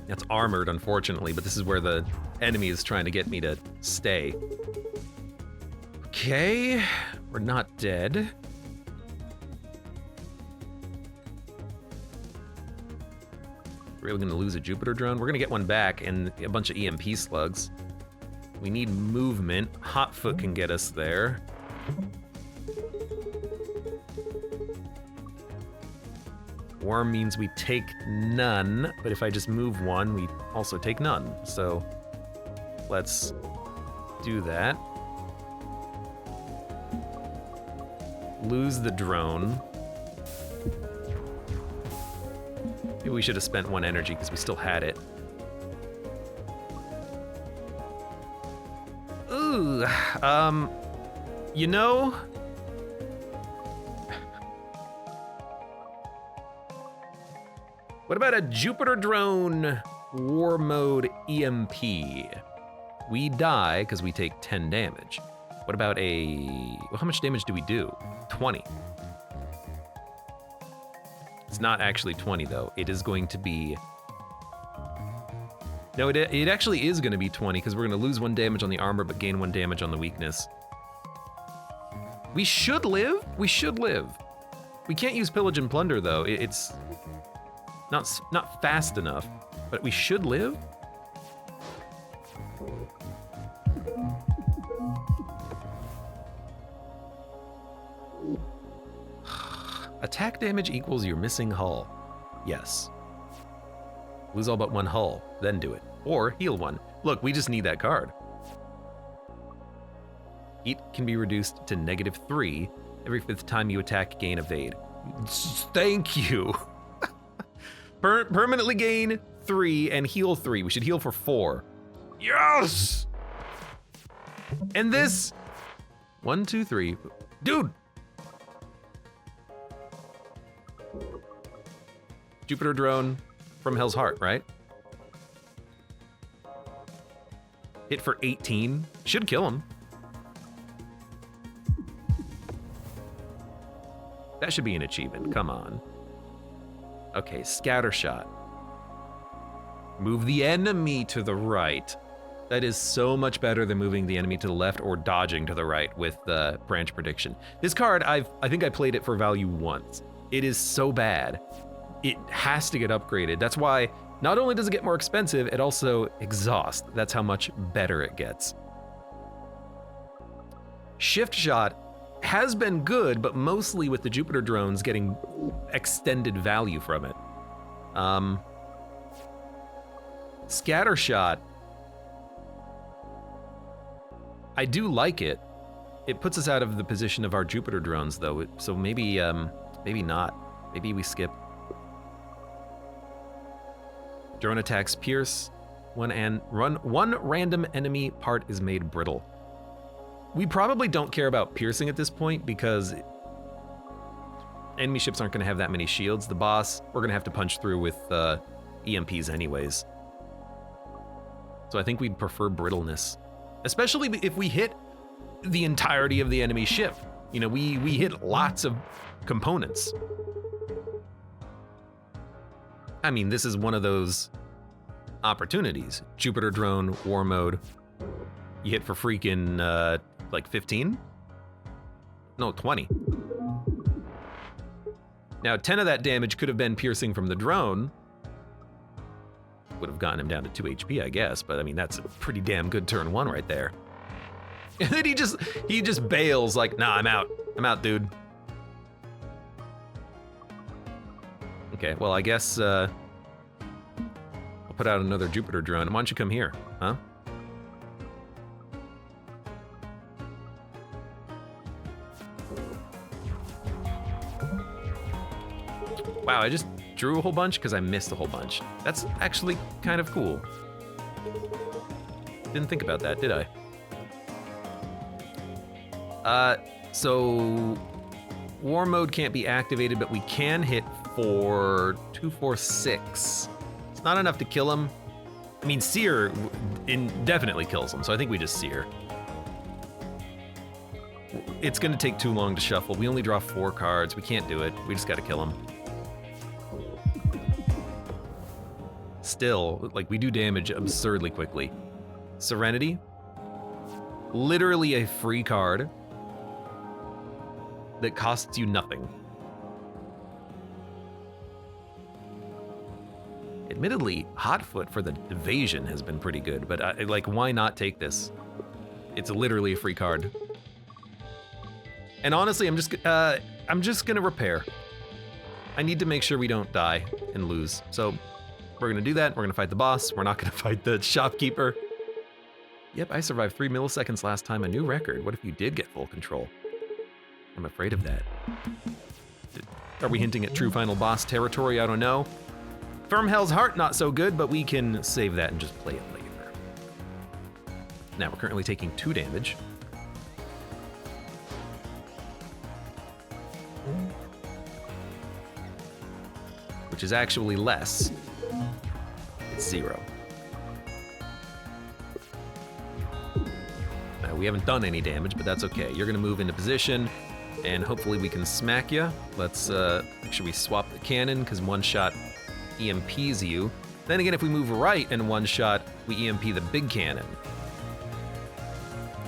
That's armored, unfortunately, but this is where the enemy is trying to get me to stay. Okay, we're not dead. really gonna lose a Jupiter drone? We're gonna get one back and a bunch of EMP slugs. We need movement. Hotfoot can get us there. Worm means we take none, but if I just move one, we also take none. So let's do that. Lose the drone. Maybe we should have spent one energy because we still had it. Ooh, you know, what about a Jupiter drone war mode EMP? We die because we take 10 damage. What about well, how much damage do we do? 20. It's not actually 20 though. It is going to be, no, it actually is gonna be 20 because we're gonna lose 1 damage on the armor but gain 1 damage on the weakness. We should live, we should live. We can't use pillage and plunder though. It's not fast enough, but we should live. Attack damage equals your missing hull. Yes. Lose all but 1 hull, then do it. Or heal 1. Look, we just need that card. Heat can be reduced to -3 every 5th time you attack, gain, evade. Thank you. Permanently gain 3 and heal 3. We should heal for 4. Yes! And this, 1, 2, 3. Dude! Jupiter drone from Hell's Heart, right? Hit for 18. Should kill him. That should be an achievement, come on. Okay, scatter shot. Move the enemy to the right. That is so much better than moving the enemy to the left or dodging to the right with the branch prediction. This card, I think I played it for value once. It is so bad. It has to get upgraded. That's why not only does it get more expensive, it also exhausts. That's how much better it gets. Shift shot has been good, but mostly with the Jupiter drones getting extended value from it. Scatter shot, I do like it. It puts us out of the position of our Jupiter drones though, so maybe not. Maybe we skip. Drone attacks pierce, one random enemy part is made brittle. We probably don't care about piercing at this point because enemy ships aren't gonna have that many shields. The boss, we're gonna have to punch through with EMPs anyways. So I think we'd prefer brittleness, especially if we hit the entirety of the enemy ship. You know, we hit lots of components. I mean, this is one of those opportunities. Jupiter drone, war mode. You hit for freaking, like 15? No, 20. Now, 10 of that damage could have been piercing from the drone. Would have gotten him down to 2 HP, I guess, but I mean, that's a pretty damn good turn 1 right there. And then he just bails like, nah, I'm out, dude. Okay, well, I guess I'll put out another Jupiter drone. Why don't you come here, huh? Wow, I just drew a whole bunch because I missed a whole bunch. That's actually kind of cool. Didn't think about that, did I? So war mode can't be activated, but we can hit for 2, 4, 6. It's not enough to kill him. I mean, Seer definitely kills him, so I think we just Seer. It's gonna take too long to shuffle. We only draw 4 cards. We can't do it. We just gotta kill him. Still, like, we do damage absurdly quickly. Serenity, literally a free card that costs you nothing. Admittedly, Hotfoot for the evasion has been pretty good, but like, why not take this? It's literally a free card. And honestly, I'm just gonna repair. I need to make sure we don't die and lose. So we're gonna do that. We're gonna fight the boss. We're not gonna fight the shopkeeper. Yep, I survived 3 milliseconds last time, a new record. What if you did get full control? I'm afraid of that. Are we hinting at true final boss territory? I don't know. Firmhell's Heart, not so good, but we can save that and just play it later. Now we're currently taking 2 damage. Which is actually less. It's 0. Now, we haven't done any damage, but that's okay. You're gonna move into position, and hopefully we can smack you. Let's make sure we swap the cannon, because one shot EMPs you. Then again, if we move right and one shot, we EMP the big cannon.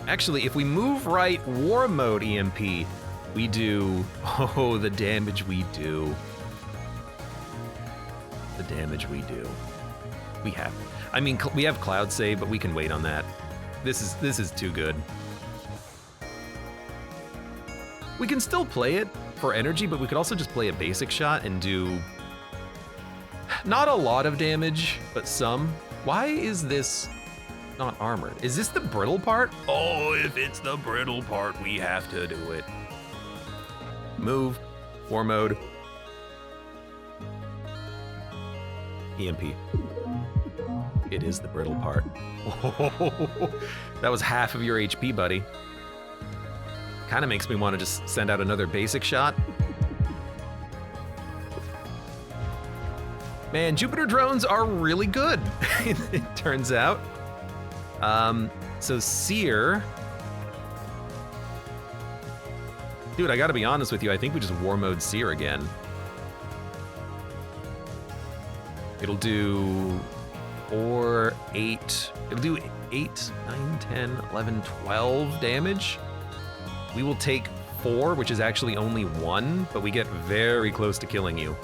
Actually, if we move right, war mode EMP, we do, oh, the damage we do. The damage we do. We have, I mean, we have cloud save, but we can wait on that. This is too good. We can still play it for energy, but we could also just play a basic shot and do not a lot of damage, but some. Why is this not armored? Is this the brittle part? Oh, if it's the brittle part, we have to do it. Move, war mode. EMP. It is the brittle part. Oh, that was half of your HP, buddy. Kind of makes me want to just send out another basic shot. Man, Jupiter drones are really good, it turns out. So Seer. Dude, I gotta be honest with you, I think we just war mode Seer again. It'll do 4, 8, it'll do 8, 9, 10, 11, 12 damage. We will take 4, which is actually only 1, but we get very close to killing you.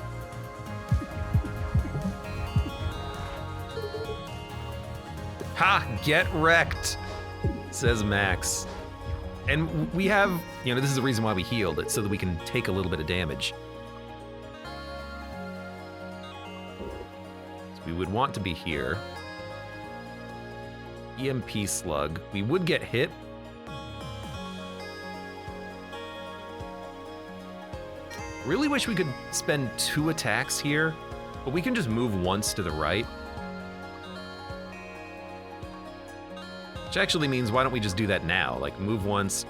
Ha! Get wrecked, says Max. And we have, you know, this is the reason why we healed it, so that we can take a little bit of damage. So we would want to be here. EMP slug. We would get hit. Really wish we could spend 2 attacks here, but we can just move once to the right. Which actually means, why don't we just do that now? Like, move once,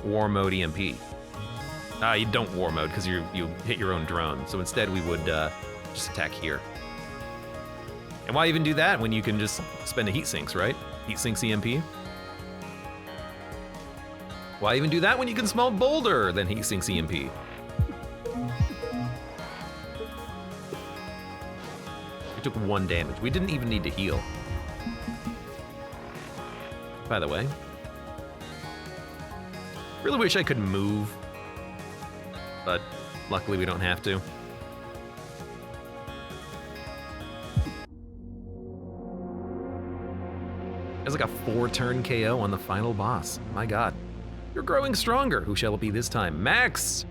war mode EMP. You don't war mode, because you hit your own drone. So instead we would just attack here. And why even do that when you can just spend a heat sinks, right? Heat sinks EMP. Why even do that when you can small boulder, then heat sinks EMP? We took 1 damage. We didn't even need to heal. By the way, really wish I could move, but luckily we don't have to. There's like a 4-turn KO on the final boss. My God. You're growing stronger. Who shall it be this time? Max!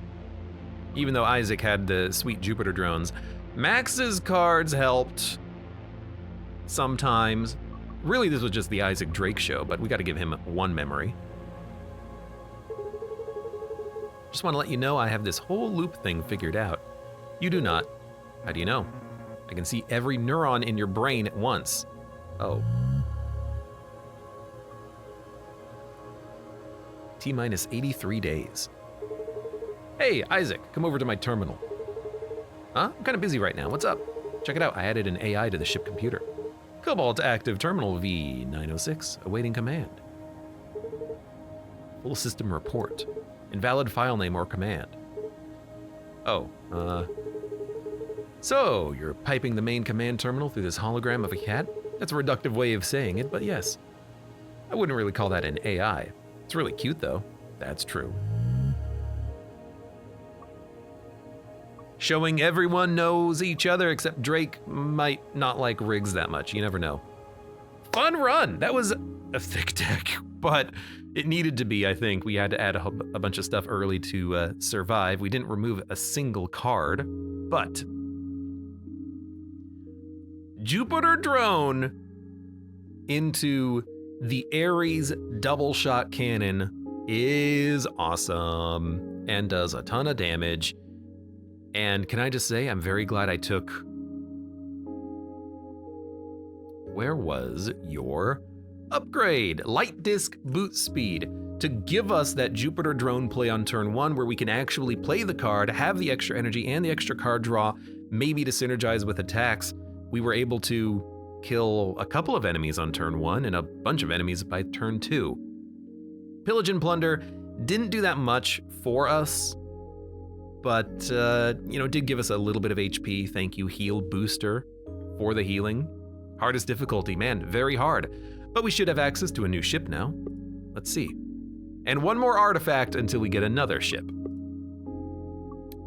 Even though Isaac had the sweet Jupiter drones, Max's cards helped sometimes. Really, this was just the Isaac Drake show, but we gotta give him 1 memory. Just wanna let you know I have this whole loop thing figured out. You do not. How do you know? I can see every neuron in your brain at once. Oh. T-minus 83 days. Hey, Isaac, come over to my terminal. Huh? I'm kinda busy right now, what's up? Check it out, I added an AI to the ship computer. Cobalt active terminal V906, awaiting command. Full system report. Invalid file name or command. Oh, so you're piping the main command terminal through this hologram of a cat? That's a reductive way of saying it, but yes. I wouldn't really call that an AI. It's really cute though. That's true. Showing everyone knows each other, except Drake might not like rigs that much. You never know. Fun run. That was a thick deck, but it needed to be, I think. We had to add a bunch of stuff early to survive. We didn't remove a single card, but Jupiter Drone into the Ares double shot cannon is awesome and does a ton of damage. And can I just say, I'm very glad I took... Where was your upgrade? Light disc boot speed to give us that Jupiter Drone play on turn 1 where we can actually play the card, have the extra energy and the extra card draw, maybe to synergize with attacks. We were able to kill a couple of enemies on turn 1 and a bunch of enemies by turn 2. Pillage and Plunder didn't do that much for us, but did give us a little bit of HP. Thank you, Heal Booster, for the healing. Hardest difficulty, man, very hard. But we should have access to a new ship now. Let's see. And one more artifact until we get another ship.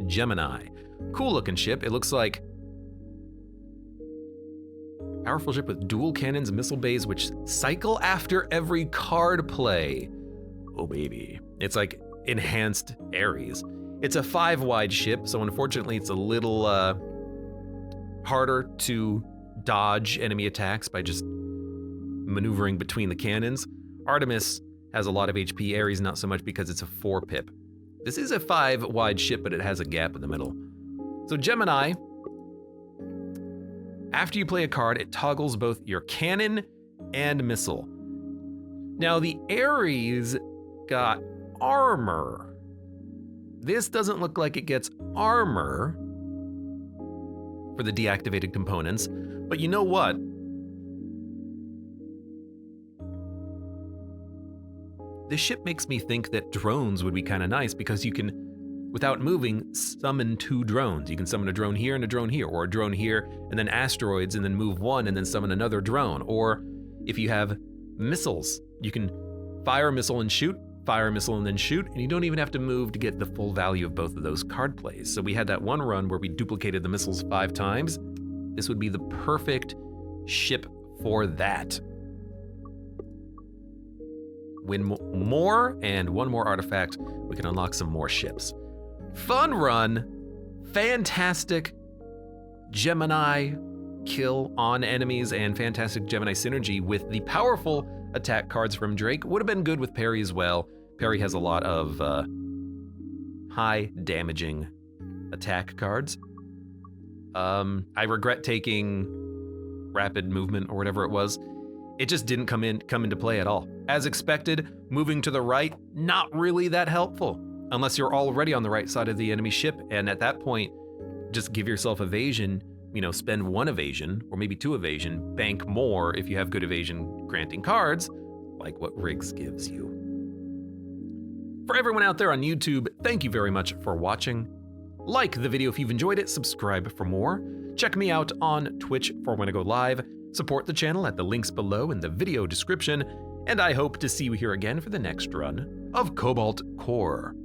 Gemini. Cool looking ship. It looks like powerful ship with dual cannons and missile bays which cycle after every card play. Oh baby. It's like enhanced Ares. It's a 5-wide ship, so unfortunately it's a little harder to dodge enemy attacks by just maneuvering between the cannons. Artemis has a lot of HP, Ares not so much because it's a 4-pip. This is a 5-wide ship, but it has a gap in the middle. So Gemini, after you play a card, it toggles both your cannon and missile. Now the Ares got armor. This doesn't look like it gets armor for the deactivated components, but you know what? This ship makes me think that drones would be kind of nice because you can, without moving, summon 2 drones. You can summon a drone here and a drone here, or a drone here and then asteroids and then move one and then summon another drone. Or if you have missiles, you can fire a missile and shoot, fire a missile and then shoot, and you don't even have to move to get the full value of both of those card plays. So we had that one run where we duplicated the missiles 5 times. This would be the perfect ship for that. Win more and one more artifact, we can unlock some more ships. Fun run, fantastic Gemini kill on enemies and fantastic Gemini synergy with the powerful attack cards from Drake. Would have been good with Parry as well. Parry has a lot of high damaging attack cards. I regret taking rapid movement or whatever it was. It just didn't come into play at all. As expected, moving to the right, not really that helpful unless you're already on the right side of the enemy ship, and at that point, just give yourself evasion, spend 1 evasion or maybe 2 evasion, bank more if you have good evasion granting cards, like what Riggs gives you. For everyone out there on YouTube, thank you very much for watching. Like the video if you've enjoyed it, subscribe for more. Check me out on Twitch for when I go live. Support the channel at the links below in the video description, and I hope to see you here again for the next run of Cobalt Core.